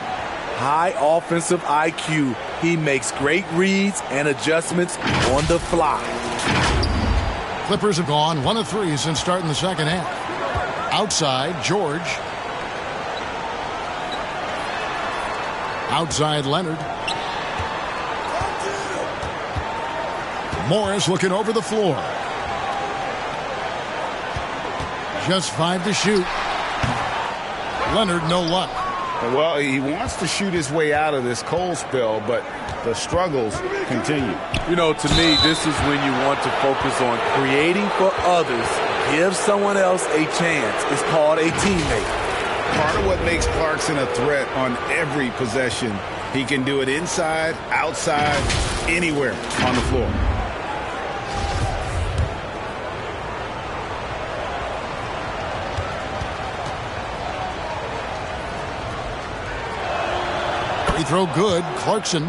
High offensive IQ. He makes great reads and adjustments on the fly. Clippers have gone 1 of 3 since starting the second half. Outside, George. Outside, Leonard. Morris looking over the floor. Just 5 to shoot. Leonard, no luck. Well, he wants to shoot his way out of this cold spell, but the struggles continue. You know, to me, this is when you want to focus on creating for others. Give someone else a chance. It's called a teammate. Part of what makes Clarkson a threat on every possession, he can do it inside, outside, anywhere on the floor. Free throw good. Clarkson.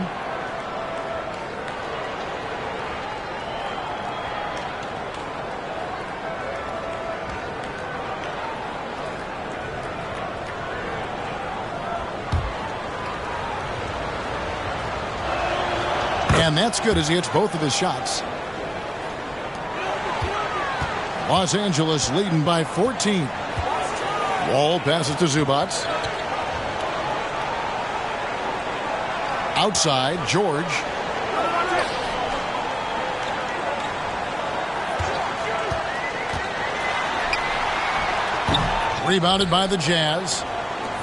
And that's good as he hits both of his shots. Los Angeles leading by 14. Wall passes to Zubac. Outside, George. Rebounded by the Jazz.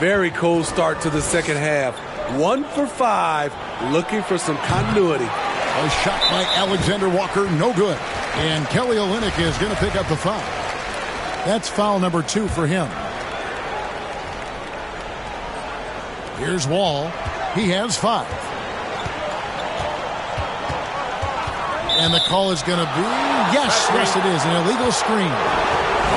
Very cold start to the second half. 1 for 5, looking for some continuity. A shot by Alexander Walker, no good. And Kelly Olynyk is going to pick up the foul. That's foul number 2 for him. Here's Wall. He has 5. And the call is going to be, yes, it is, an illegal screen.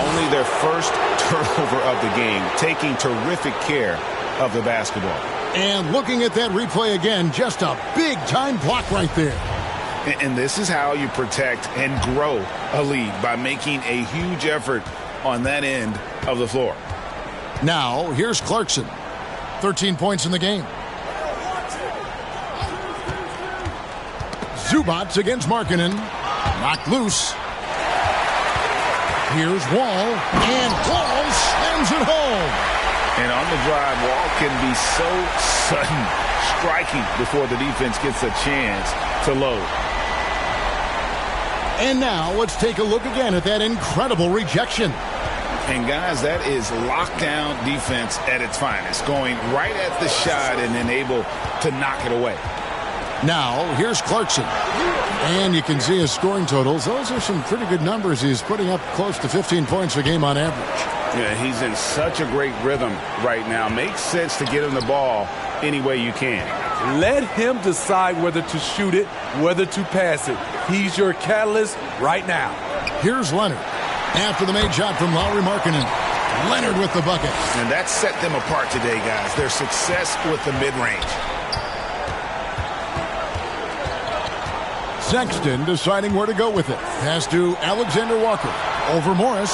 Only their first turnover of the game, taking terrific care of the basketball. And looking at that replay again, just a big-time block right there. And this is how you protect and grow a lead, by making a huge effort on that end of the floor. Now, here's Clarkson. 13 points in the game. Zubac against Markkanen. Knocked loose. Here's Wall. And Wall slams it home. And on the drive, Wall can be so sudden, striking before the defense gets a chance to load. And now let's take a look again at that incredible rejection. And guys, that is lockdown defense at its finest, going right at the shot and then able to knock it away. Now, here's Clarkson. And you can see his scoring totals. Those are some pretty good numbers. He's putting up close to 15 points a game on average. Yeah, he's in such a great rhythm right now. Makes sense to get him the ball any way you can. Let him decide whether to shoot it, whether to pass it. He's your catalyst right now. Here's Leonard. After the made shot from Lauri Markkanen. Leonard with the bucket. And that set them apart today, guys. Their success with the mid-range. Sexton deciding where to go with it. Pass to Alexander Walker. Over Morris.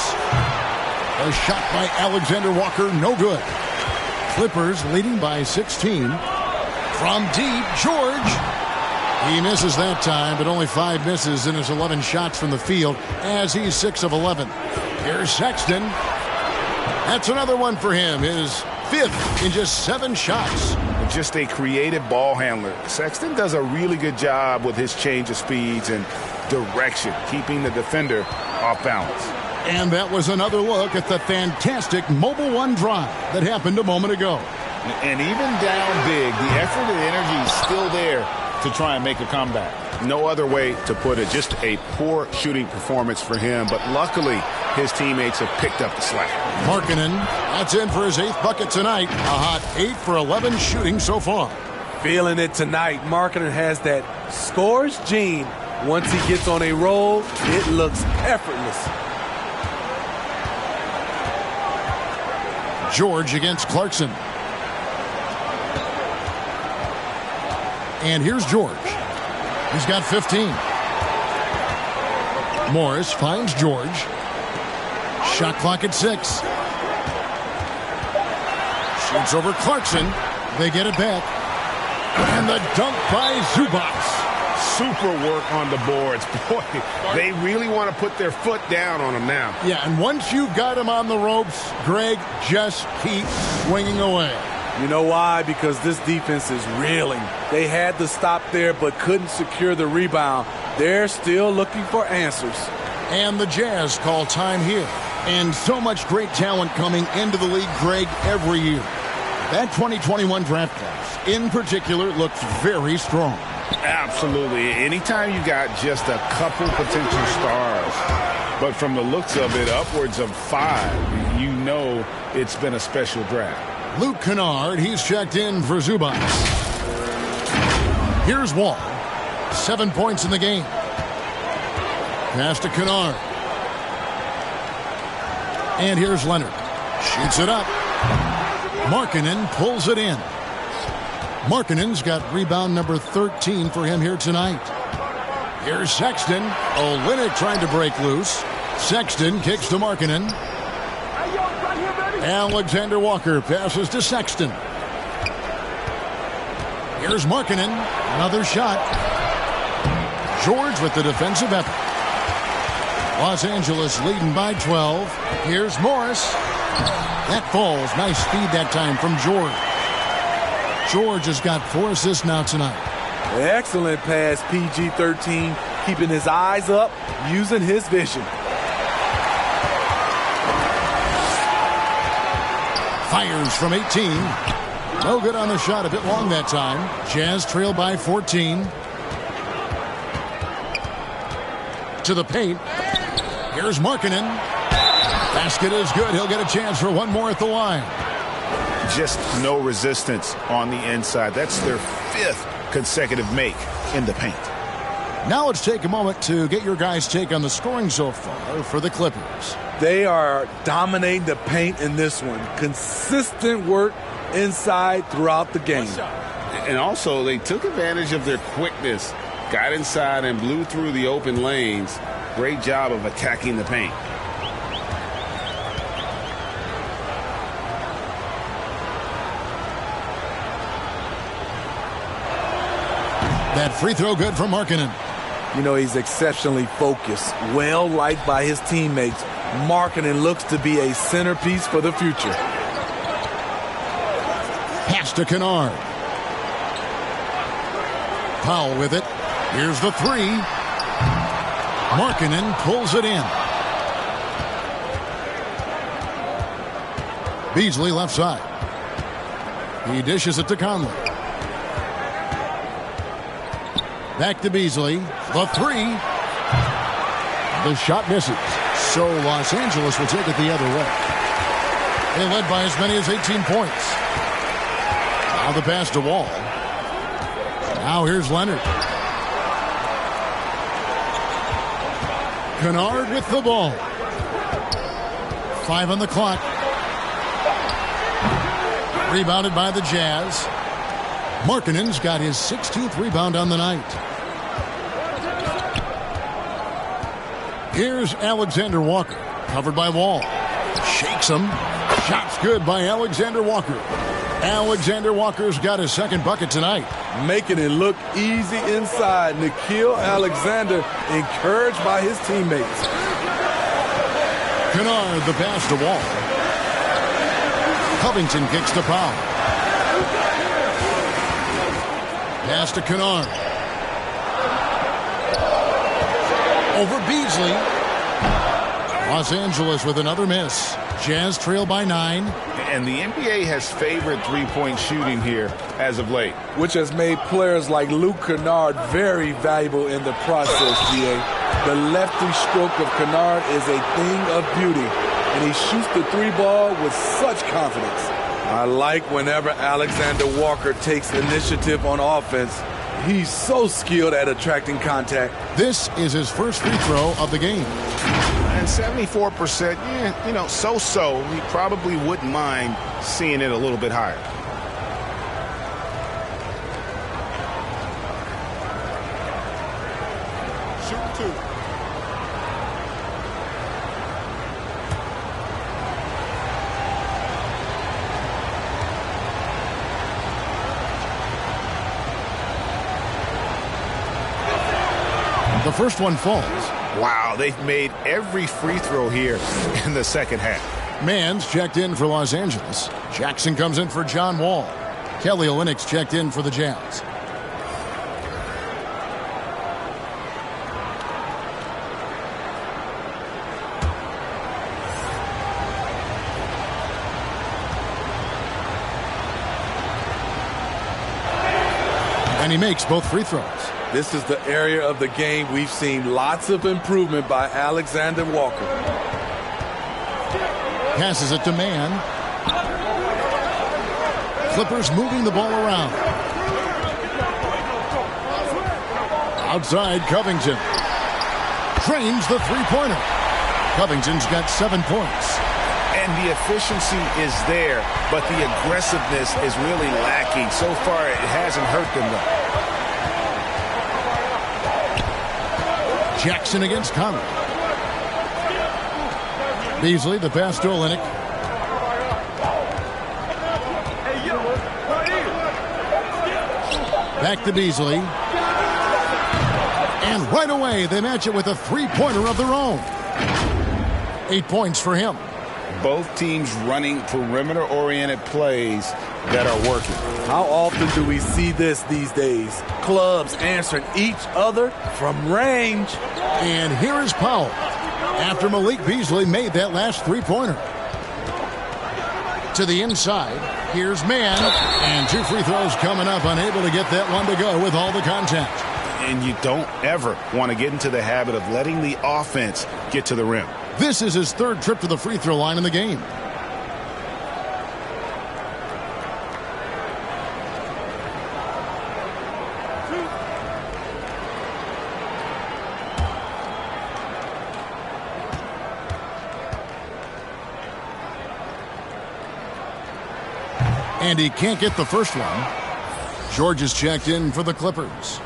A shot by Alexander Walker, no good. Clippers leading by 16. From deep, George. He misses that time, but only 5 misses in his 11 shots from the field as he's 6 of 11. Here's Sexton. That's another one for him. His 5th in just 7 shots. Just a creative ball handler. Sexton does a really good job with his change of speeds and direction, keeping the defender off balance. And that was another look at the fantastic Mobile One drive that happened a moment ago. And even down big, the effort and energy is still there to try and make a comeback. No other way to put it. Just a poor shooting performance for him, but luckily his teammates have picked up the slack. Markkanen, that's in for his 8th bucket tonight. A hot 8 for 11 shooting so far. Feeling it tonight. Markkanen has that scores gene. Once he gets on a roll, it looks effortless. George against Clarkson. And here's George. He's got 15. Morris finds George. Shot clock at 6. Shoots over Clarkson. They get it back. And the dunk by Zubac. Super work on the boards. Boy, they really want to put their foot down on him now. Yeah, and once you've got him on the ropes, Greg, just keep swinging away. You know why? Because this defense is reeling. They had to stop there but couldn't secure the rebound. They're still looking for answers. And the Jazz call time here. And so much great talent coming into the league, Greg, every year. That 2021 draft class, in particular, looks very strong. Absolutely. Anytime you got just a couple potential stars, but from the looks of it, upwards of 5, you know it's been a special draft. Luke Kennard, he's checked in for Zubac. Here's Wall. 7 points in the game. Pass to Kennard. And here's Leonard. Shoots it up. Markkanen pulls it in. Markkanen's got rebound number 13 for him here tonight. Here's Sexton. Olynyk trying to break loose. Sexton kicks to Markkanen. Alexander Walker passes to Sexton. Here's Markkanen. Another shot. George with the defensive effort. Los Angeles leading by 12. Here's Morris. That falls. Nice speed that time from George. George has got 4 assists now tonight. Excellent pass, PG-13, keeping his eyes up, using his vision. Fires from 18. No good on the shot, a bit long that time. Jazz trail by 14. To the paint. Here's Markkanen. Basket is good. He'll get a chance for one more at the line. Just no resistance on the inside. That's their 5th consecutive make in the paint. Now let's take a moment to get your guys' take on the scoring so far for the Clippers. They are dominating the paint in this one. Consistent work inside throughout the game. And also, they took advantage of their quickness, got inside and blew through the open lanes. Great job of attacking the paint. That free throw good from Markkanen. You know, he's exceptionally focused, well liked by his teammates. Markkanen looks to be a centerpiece for the future. Pass to Kennard. Powell with it. Here's the 3. Markkanen pulls it in. Beasley left side. He dishes it to Conley. Back to Beasley. The 3. The shot misses. So Los Angeles will take it the other way. They led by as many as 18 points. Now the pass to Wall. Now here's Leonard. Kennard with the ball. 5 on the clock. Rebounded by the Jazz. Markkanen's got his 16th rebound on the night. Here's Alexander Walker. Covered by Wall. Shakes him. Shot's good by Alexander Walker. Alexander Walker's got his second bucket tonight. Making it look easy inside. Nickeil Alexander encouraged by his teammates. Kennard the pass to Wall. Covington kicks to Powell. Pass to Kennard. Over Beasley. Los Angeles with another miss. Jazz trail by 9. And the NBA has favored three-point shooting here as of late, which has made players like Luke Kennard very valuable in the process, GA. The lefty stroke of Kennard is a thing of beauty, and he shoots the three ball with such confidence. I like whenever Alexander Walker takes initiative on offense. He's so skilled at attracting contact. This is his first free throw of the game. And 74%, so-so. He probably wouldn't mind seeing it a little bit higher. Shoot 2. The first one falls. Wow, they've made every free throw here in the second half. Mann's checked in for Los Angeles. Jackson comes in for John Wall. Kelly Olynyk's checked in for the Jazz. And he makes both free throws. This is the area of the game we've seen lots of improvement by Alexander Walker. Passes it to Mann. Clippers moving the ball around. Outside, Covington. Drains the three-pointer. Covington's got 7 points. And the efficiency is there, but the aggressiveness is really lacking. So far, it hasn't hurt them, though. Jackson against Conley. Beasley, the pass to Olynyk. Back to Beasley. And right away, they match it with a three-pointer of their own. 8 points for him. Both teams running perimeter-oriented plays that are working. How often do we see this these days? Clubs answering each other from range. And here is Powell after Malik Beasley made that last three-pointer. To the inside, here's Mann. And 2 free throws coming up, unable to get that one to go with all the contact. And you don't ever want to get into the habit of letting the offense get to the rim. This is his 3rd trip to the free throw line in the game. And he can't get the first one. George is checked in for the Clippers.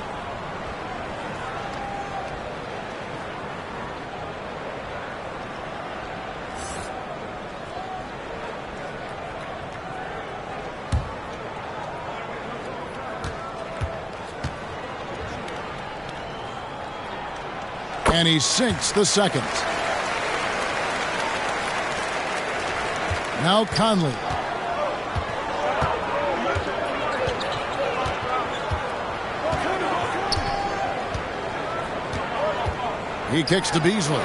And he sinks the second. Now Conley. He kicks to Beasley.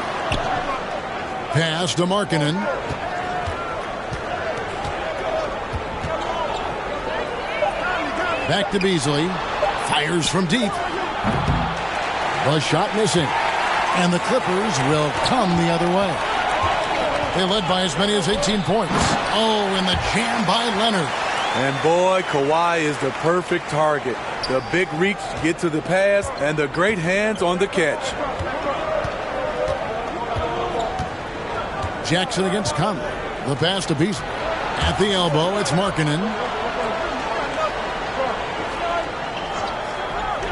Pass to Markkanen. Back to Beasley. Fires from deep. The shot missing. And the Clippers will come the other way. They led by as many as 18 points. Oh, and the jam by Leonard. And boy, Kawhi is the perfect target. The big reach to get to the pass and the great hands on the catch. Jackson against Conley. The pass to Beasley. At the elbow, it's Markkanen.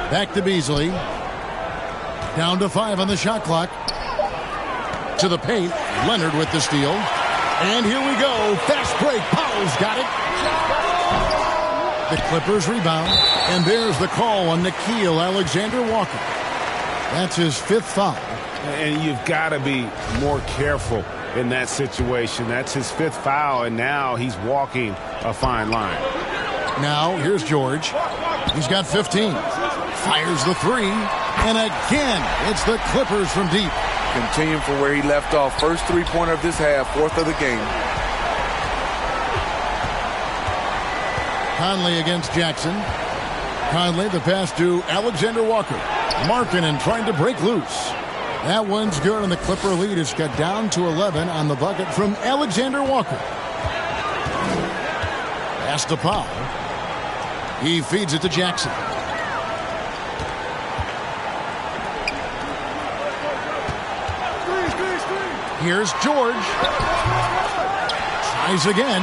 Back to Beasley. Down to 5 on the shot clock. To the paint. Leonard with the steal. And here we go. Fast break. Powell's got it. The Clippers rebound. And there's the call on Nickeil Alexander-Walker. That's his 5th foul. And you've got to be more careful in that situation. That's his 5th foul, and now he's walking a fine line. Now, here's George. He's got 15. Fires the 3. And again, it's the Clippers from deep. Continuing from where he left off. First three-pointer of this half, 4th of the game. Conley against Jackson. Conley, the pass to Alexander-Walker. Markkanen trying to break loose. That one's good, and the Clipper lead is cut down to 11 on the bucket from Alexander-Walker. Pass to Powell. He feeds it to Jackson. Here's George. Tries again.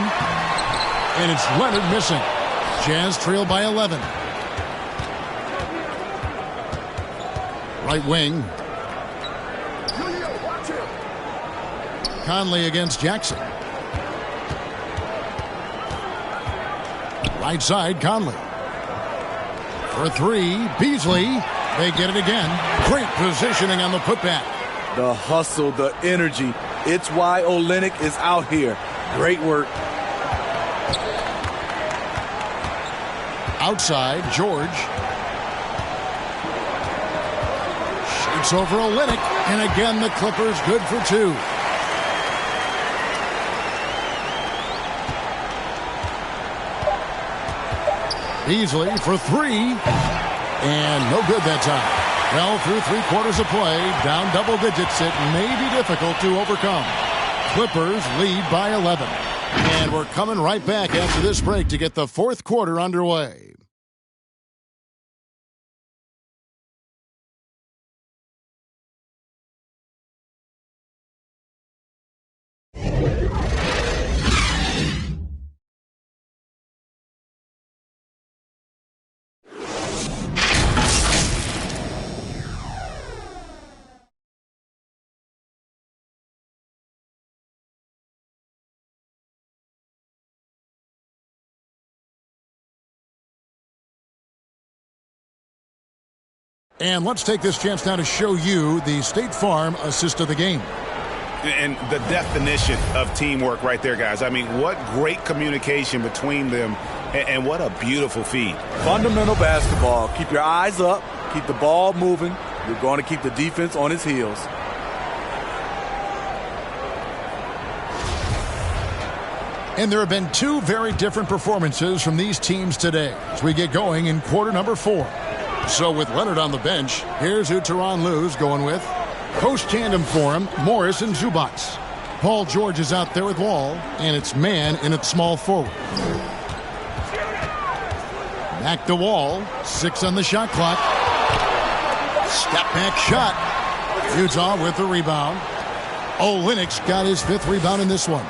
And it's Leonard missing. Jazz trail by 11. Right wing. Conley against Jackson. Right side, Conley. For 3, Beasley. They get it again. Great positioning on the putback. The hustle, the energy. It's why Olynyk is out here. Great work. Outside, George. Shoots over Olynyk. And again, the Clippers good for 2. Beasley for 3. And no good that time. Well, through 3 quarters of play, down double digits, it may be difficult to overcome. Clippers lead by 11. And we're coming right back after this break to get the 4th quarter underway. And let's take this chance now to show you the State Farm assist of the game. And the definition of teamwork right there, guys. I mean, what great communication between them, and what a beautiful feed. Fundamental basketball. Keep your eyes up. Keep the ball moving. You're going to keep the defense on its heels. And there have been 2 very different performances from these teams today as we get going in quarter number 4. So with Leonard on the bench, here's who Tyronn Lue's going with. Post tandem for him, Morris and Zubac. Paul George is out there with Wall, and it's man in at small forward. Back to Wall, 6 on the shot clock. Step back shot. Utah with the rebound. Olynyk's got his 5th rebound in this one.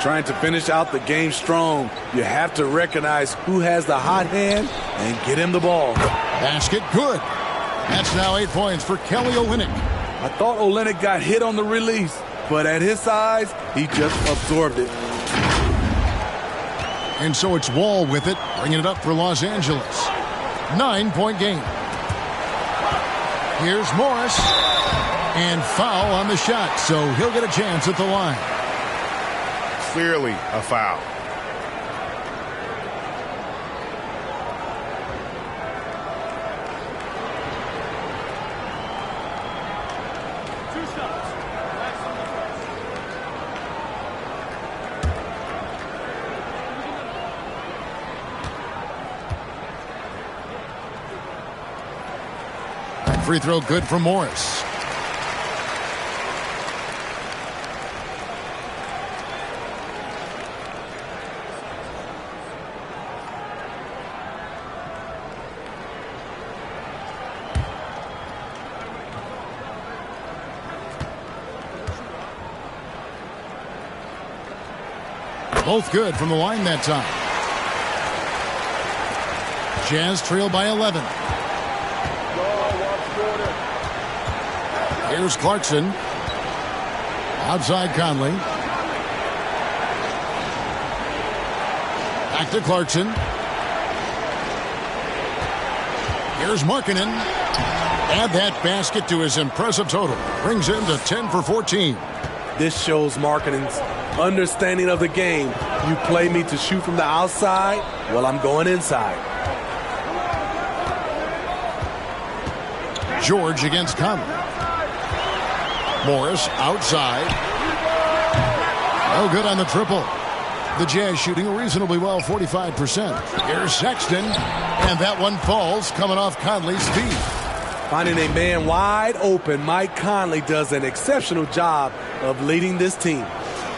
Trying to finish out the game strong. You have to recognize who has the hot hand and get him the ball. Basket good. That's now 8 points for Kelly Olynyk. I thought Olynyk got hit on the release, but at his size, he just absorbed it. And so it's Wall with it, bringing it up for Los Angeles. 9-point game. Here's Morris. And foul on the shot, so he'll get a chance at the line. Clearly a foul. Free throw good for Morris. Both good from the line that time. Jazz trail by 11. Here's Clarkson. Outside Conley. Back to Clarkson. Here's Markkanen. Add that basket to his impressive total. Brings him to 10 for 14. This shows Markkanen's understanding of the game. You play me to shoot from the outside, well, I'm going inside. George against Conley. Morris outside. No good on the triple. The Jazz shooting reasonably well, 45%. Here's Sexton, and that one falls coming off Conley's feet. Finding a man wide open, Mike Conley does an exceptional job of leading this team.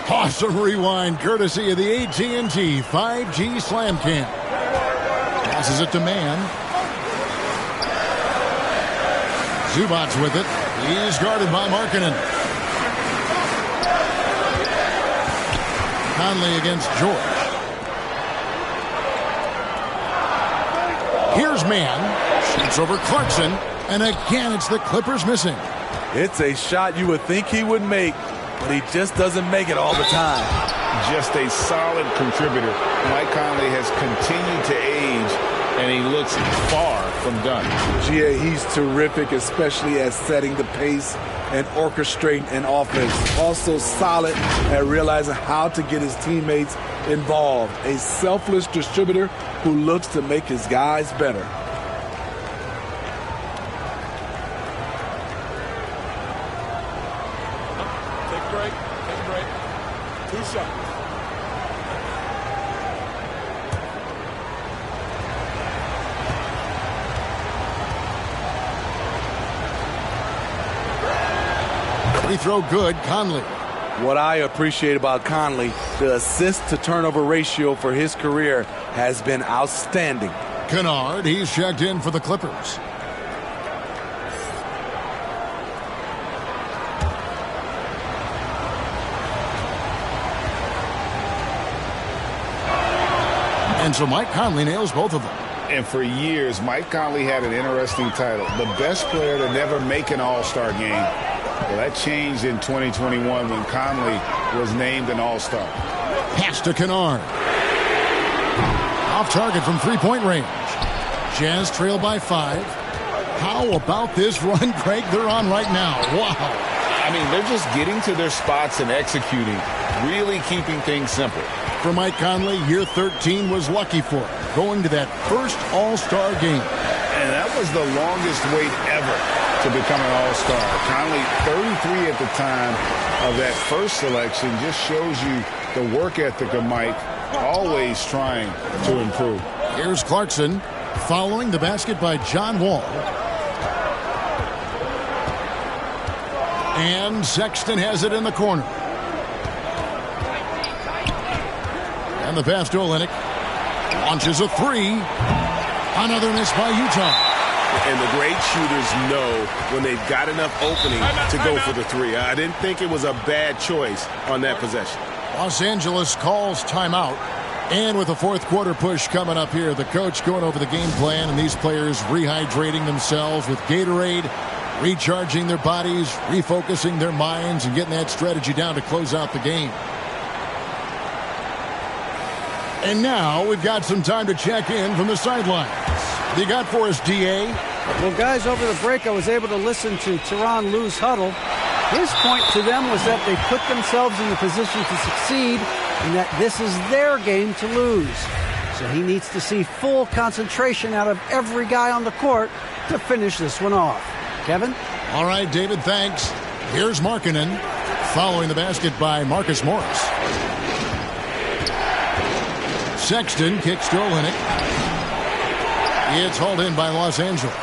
Awesome rewind, courtesy of the AT&T 5G Slam Cam. Passes it to Mann. Zubac's with it. He's guarded by Markkanen. Conley against George. Here's Mann. Shoots over Clarkson. And again, it's the Clippers missing. It's a shot you would think he would make, but he just doesn't make it all the time. Just a solid contributor. Mike Conley has continued to age, and he looks far from done. GA, he's terrific, especially at setting the pace and orchestrating an offense. Also solid at realizing how to get his teammates involved. A selfless distributor who looks to make his guys better. Free throw good, Conley. What I appreciate about Conley, the assist to turnover ratio for his career has been outstanding. Kennard, he's checked in for the Clippers. And so Mike Conley nails both of them. And for years, Mike Conley had an interesting title. The best player to never make an All-Star game. Well, that changed in 2021 when Conley was named an All-Star. Pass to Kennard. Off target from three-point range. Jazz trail by 5. How about this run, Craig, they're on right now? Wow. I mean, they're just getting to their spots and executing, really keeping things simple. For Mike Conley, year 13 was lucky for him, going to that first All-Star game. And that was the longest wait ever to become an All-Star. Conley, 33 at the time of that first selection, just shows you the work ethic of Mike, always trying to improve. Here's Clarkson, following the basket by John Wall. And Sexton has it in the corner. And the pass to Olynyk. Launches a three. Another miss by Utah. And the great shooters know when they've got enough opening to go for the three. I didn't think it was a bad choice on that possession. Los Angeles calls timeout. And with the fourth quarter push coming up here, the coach going over the game plan and these players rehydrating themselves with Gatorade, recharging their bodies, refocusing their minds, and getting that strategy down to close out the game. And now we've got some time to check in from the sidelines. What you got for us, D.A.? Well, guys, over the break, I was able to listen to Tyronn Lue's huddle. His point to them was that they put themselves in the position to succeed and that this is their game to lose. So he needs to see full concentration out of every guy on the court to finish this one off. Kevin? All right, David, thanks. Here's Markkanen, following the basket by Marcus Morris. Sexton kicks to Olynyk. It's hauled in by Los Angeles.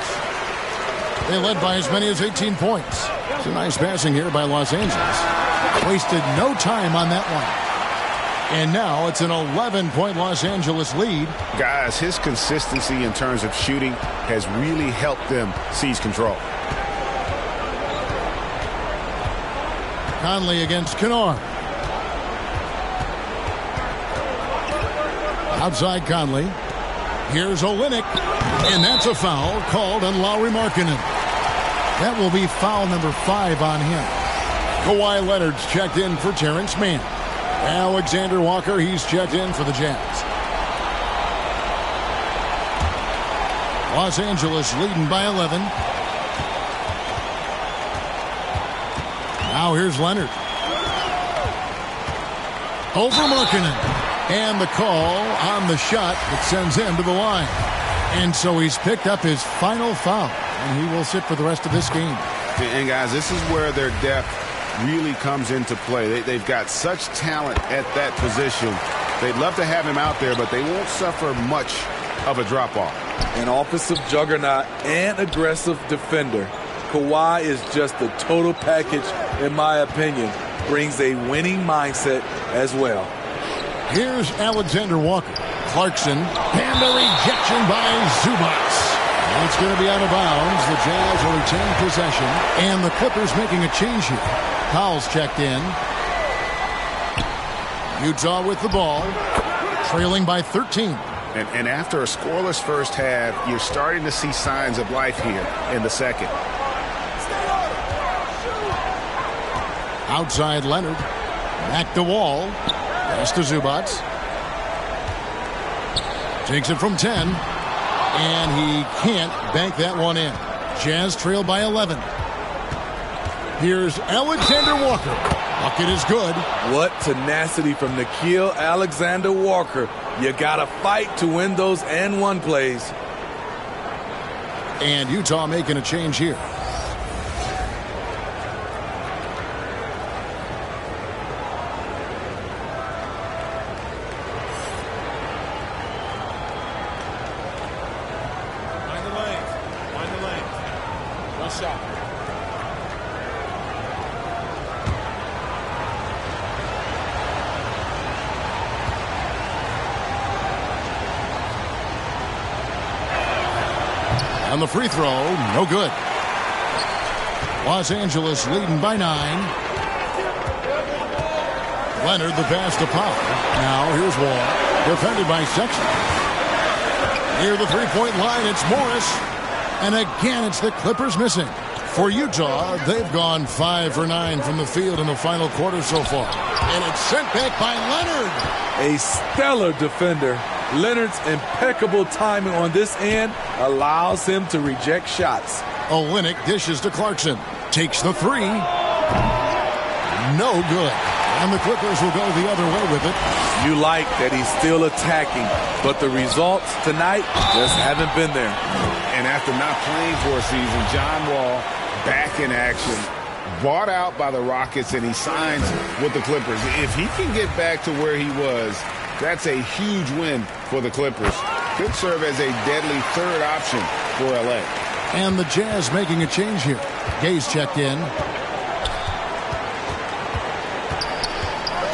They led by as many as 18 points. It's a nice passing here by Los Angeles. Wasted no time on that one. And now it's an 11-point Los Angeles lead. Guys, his consistency in terms of shooting has really helped them seize control. Conley against Kennard. Outside Conley. Here's Olynyk. And that's a foul called on Lauri Markkanen. That will be foul number 5 on him. Kawhi Leonard's checked in for Terrence Mann. Alexander Walker, he's checked in for the Jazz. Los Angeles leading by 11. Now here's Leonard. Over Markkanen. And the call on the shot that sends him to the line. And so he's picked up his final foul. And he will sit for the rest of this game. And guys, this is where their depth really comes into play. They've got such talent at that position. They'd love to have him out there, but they won't suffer much of a drop-off. An offensive juggernaut and aggressive defender. Kawhi is just the total package, in my opinion. Brings a winning mindset as well. Here's Alexander Walker. Clarkson. And a rejection by Zubac. It's going to be out of bounds. The Jazz will retain possession. And the Clippers making a change here. Powell's checked in. Utah with the ball. Trailing by 13. And after a scoreless first half, you're starting to see signs of life here in the second. Outside Leonard. Back to Wall. Pass to Zubac. Takes it from 10. And he can't bank that one in. Jazz trail by 11. Here's Alexander Walker. Bucket is good. What tenacity from Nickeil Alexander Walker. You gotta fight to win those and one plays. And Utah making a change here. On the free throw, no good. Los Angeles leading by 9. Leonard the pass to Powell. Now here's Wall. Defended by Sexton. Near the three-point line, it's Morris. And again, it's the Clippers missing. For Utah, they've gone 5 for 9 from the field in the final quarter so far. And it's sent back by Leonard. A stellar defender. Leonard's impeccable timing on this end allows him to reject shots. Olynyk dishes to Clarkson. Takes the 3. No good. And the Clippers will go the other way with it. You like that he's still attacking, but the results tonight just haven't been there. And after not playing for a season, John Wall back in action. Bought out by the Rockets, and he signs with the Clippers. If he can get back to where he was, that's a huge win for the Clippers. Could serve as a deadly third option for L.A. And the Jazz making a change here. Gay's checked in.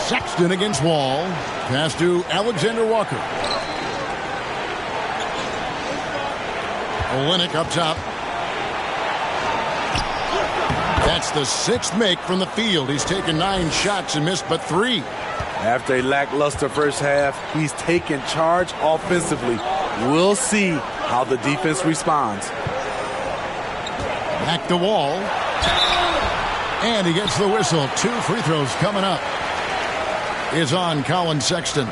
Sexton against Wall. Pass to Alexander Walker. Olynyk up top. That's the 6th make from the field. He's taken 9 shots and missed but 3. After a lackluster first half, he's taken charge offensively. We'll see how the defense responds. Back to Wall. And he gets the whistle. 2 free throws coming up. Is on Colin Sexton.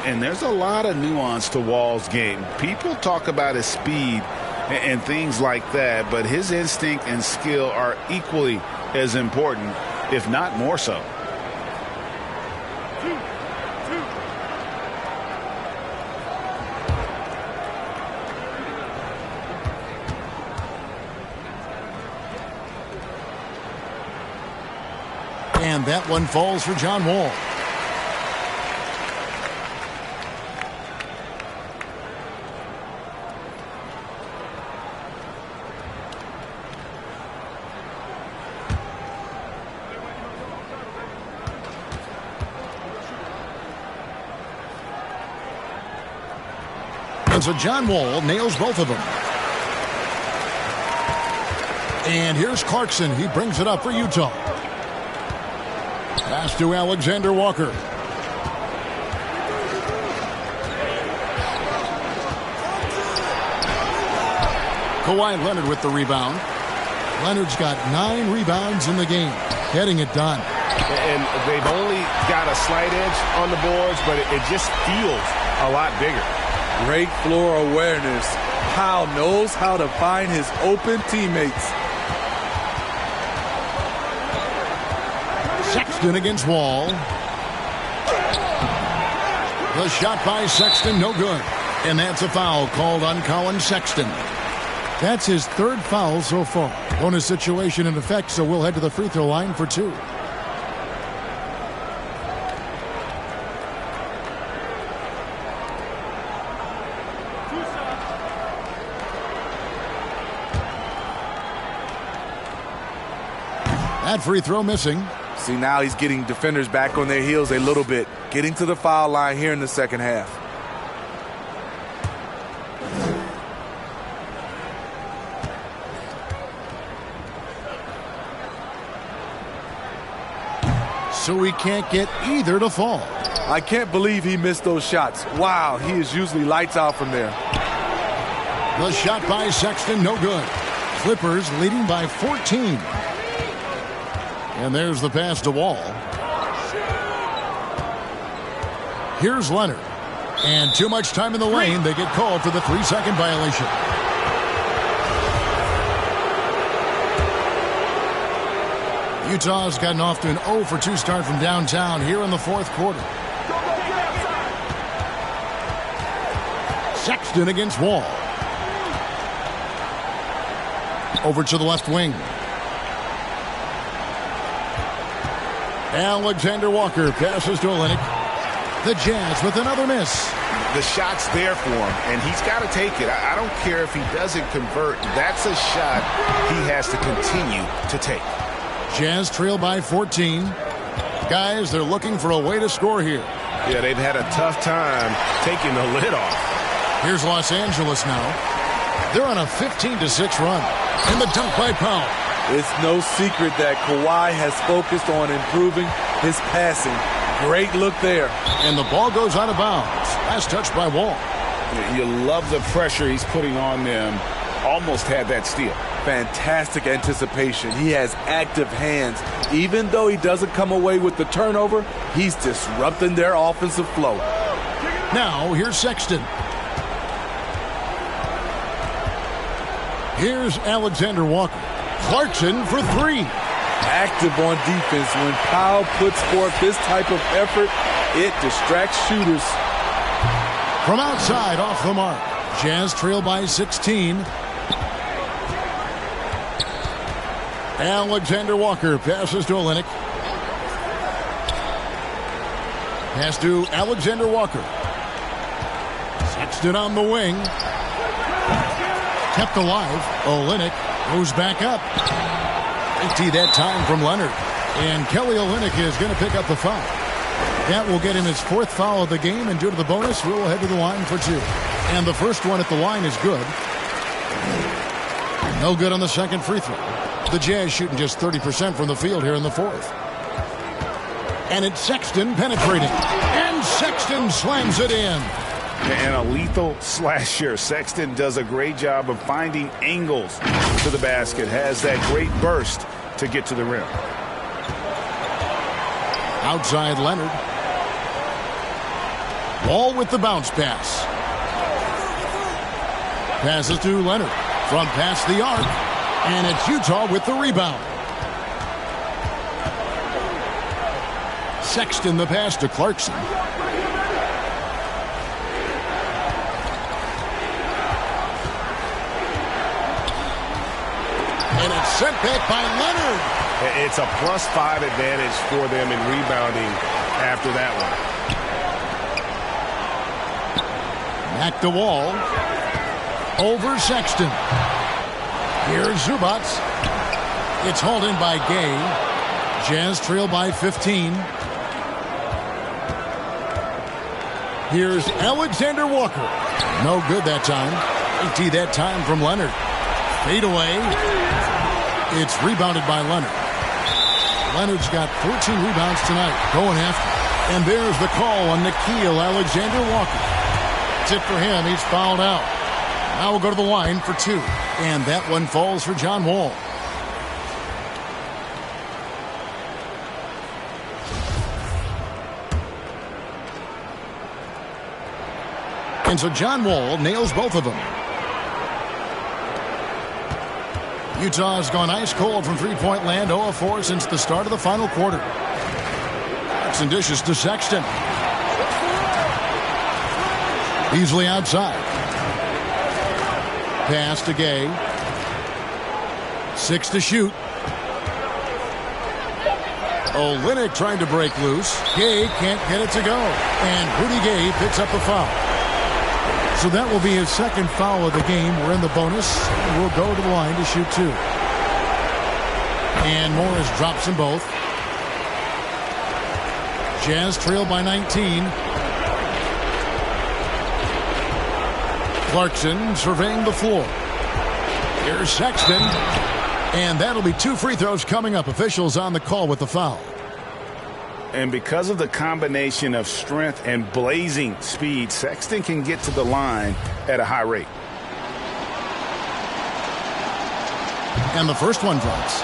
And there's a lot of nuance to Wall's game. People talk about his speed and things like that, but his instinct and skill are equally as important, if not more so. And that one falls for John Wall. And so John Wall nails both of them. And here's Clarkson. He brings it up for Utah. Pass to Alexander Walker. Kawhi Leonard with the rebound. Leonard's got 9 rebounds in the game, getting it done. And they've only got a slight edge on the boards, but it just feels a lot bigger. Great floor awareness. Powell knows how to find his open teammates. Sexton against Wall. The shot by Sexton, no good. And that's a foul called on Colin Sexton. That's his 3rd foul so far. Bonus situation in effect, so we'll head to the free throw line for 2. That free throw missing. See, now he's getting defenders back on their heels a little bit. Getting to the foul line here in the second half. So he can't get either to fall. I can't believe he missed those shots. Wow, he is usually lights out from there. The shot by Sexton, no good. Clippers leading by 14. And there's the pass to Wall. Here's Leonard. And too much time in the lane. They get called for the 3-second violation. Utah's gotten off to an 0 for 2 start from downtown here in the 4th quarter. Sexton against Wall. Over to the left wing. Alexander Walker passes to Olynyk. The Jazz with another miss. The shot's there for him, and he's got to take it. I don't care if he doesn't convert. That's a shot he has to continue to take. Jazz trail by 14. Guys, they're looking for a way to score here. Yeah, they've had a tough time taking the lid off. Here's Los Angeles now. They're on a 15-6 run. And the dunk by Powell. It's no secret that Kawhi has focused on improving his passing. Great look there. And the ball goes out of bounds. Last touch by Wall. You love the pressure he's putting on them. Almost had that steal. Fantastic anticipation. He has active hands. Even though he doesn't come away with the turnover, he's disrupting their offensive flow. Now, here's Sexton. Here's Alexander Walker. Clarkson for 3. Active on defense. When Powell puts forth this type of effort, it distracts shooters. From outside, off the mark. Jazz trail by 16. Alexander Walker passes to Olynyk. Pass to Alexander Walker. Sexton on the wing. Kept alive. Olynyk goes back up. Empty that time from Leonard. And Kelly Olynyk is going to pick up the foul. That will get him his 4th foul of the game, and due to the bonus, we'll head to the line for 2. And the first one at the line is good. No good on the second free throw. The Jazz shooting just 30% from the field here in the 4th. And it's Sexton penetrating. And Sexton slams it in. And a lethal slasher. Sexton does a great job of finding angles to the basket. Has that great burst to get to the rim. Outside Leonard. Wall with the bounce pass. Passes to Leonard. From past the arc. And it's Utah with the rebound. Sexton the pass to Clarkson. And it's sent back by Leonard. It's a +5 advantage for them in rebounding after that one. Back to Wall. Over Sexton. Here's Zubac. It's hauled in by Gay. Jazz trail by 15. Here's Alexander Walker. No good that time. Empty that time from Leonard. Fade away. It's rebounded by Leonard. Leonard's got 14 rebounds tonight. Going after. And there's the call on Nickeil Alexander Walker. That's it for him. He's fouled out. Now we'll go to the line for 2. And that one falls for John Wall. And so John Wall nails both of them. Utah's gone ice cold from three-point land, 0 of 4 since the start of the final quarter. Jackson dishes to Sexton. Easily outside. Pass to Gay. 6 to shoot. Olynyk trying to break loose. Gay can't get it to go. And Rudy Gay picks up the foul. So that will be his second foul of the game. We're in the bonus. We'll go to the line to shoot 2. And Morris drops them both. Jazz trail by 19. Clarkson surveying the floor. Here's Sexton. And that'll be 2 free throws coming up. Officials on the call with the foul. And because of the combination of strength and blazing speed, Sexton can get to the line at a high rate. And the first one drops.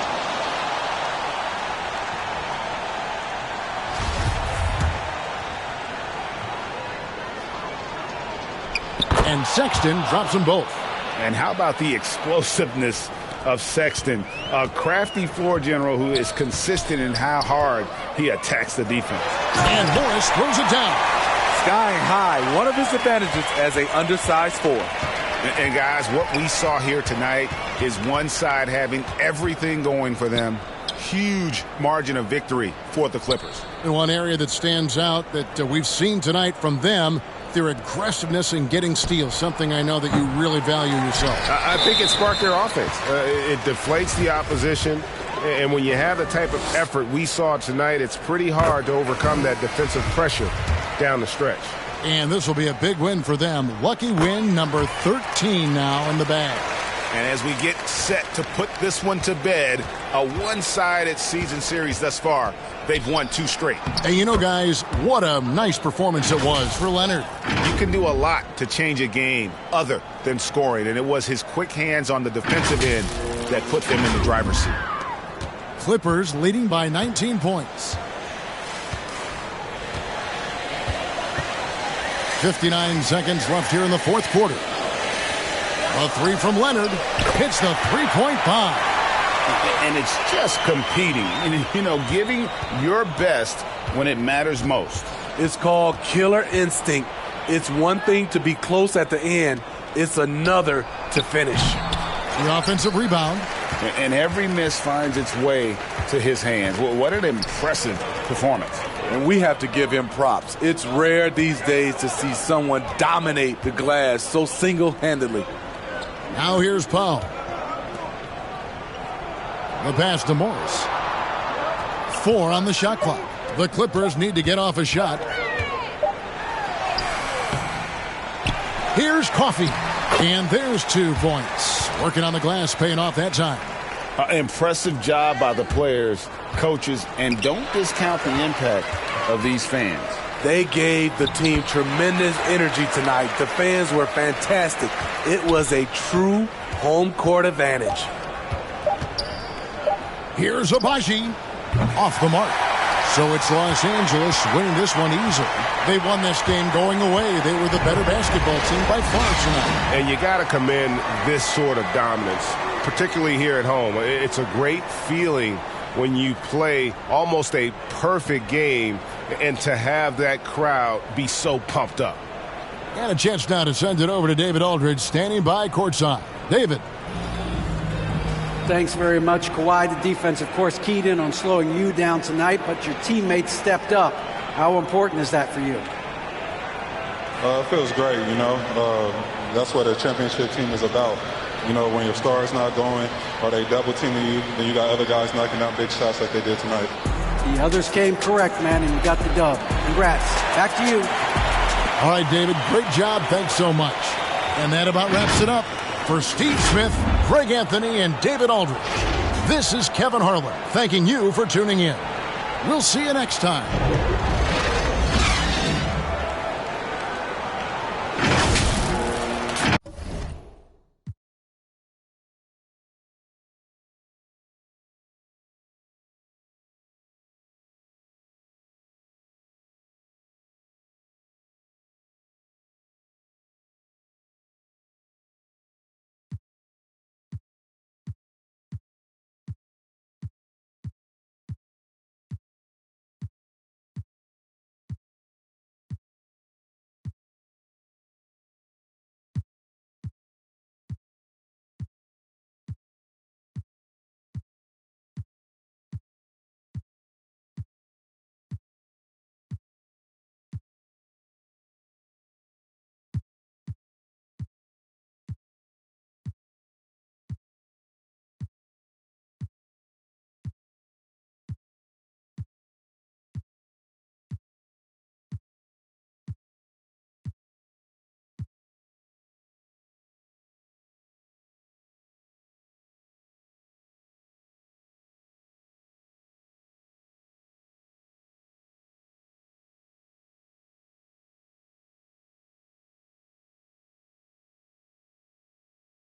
And Sexton drops them both. And how about the explosiveness of Sexton, a crafty floor general who is consistent in how hard he attacks the defense. And Morris throws it down. Skying high, one of his advantages as an undersized 4. And guys, what we saw here tonight is one side having everything going for them. Huge margin of victory for the Clippers. And one area that stands out that we've seen tonight from them, their aggressiveness in getting steals, something I know that you really value yourself. I think it sparked their offense. It deflates the opposition, and when you have the type of effort we saw tonight, it's pretty hard to overcome that defensive pressure down the stretch. And this will be a big win for them. Lucky win number 13 now in the bag. And as we get set to put this one to bed, a one-sided season series thus far, they've won 2 straight. Hey, you know, guys, what a nice performance it was for Leonard. You can do a lot to change a game other than scoring, and it was his quick hands on the defensive end that put them in the driver's seat. Clippers leading by 19 points. 59 seconds left here in the fourth quarter. A 3 from Leonard hits the three-point bomb. And it's just competing, you know, giving your best when it matters most. It's called killer instinct. It's one thing to be close at the end. It's another to finish. The offensive rebound. And every miss finds its way to his hands. What an impressive performance. And we have to give him props. It's rare these days to see someone dominate the glass so single-handedly. Now here's Powell. The pass to Morris. 4 on the shot clock. The Clippers need to get off a shot. Here's Coffey. And there's 2 points. Working on the glass, paying off that time. Impressive job by the players, coaches, and don't discount the impact of these fans. They gave the team tremendous energy tonight. The fans were fantastic. It was a true home court advantage. Here's Abaji. Off the mark. So it's Los Angeles winning this one easily. They won this game going away. They were the better basketball team by far tonight. And you got to commend this sort of dominance, particularly here at home. It's a great feeling when you play almost a perfect game and to have that crowd be so pumped up. And a chance now to send it over to David Aldridge, standing by courtside. David. Thanks very much, Kawhi. The defense, of course, keyed in on slowing you down tonight, but your teammates stepped up. How important is that for you? It feels great, you know. That's what a championship team is about. You know, when your star is not going or they double teaming you, then you got other guys knocking down big shots like they did tonight. The others came correct, man, and you got the dub. Congrats. Back to you. All right, David, great job. Thanks so much. And that about wraps it up. For Steve Smith, Greg Anthony, and David Aldridge, this is Kevin Harlan thanking you for tuning in. We'll see you next time.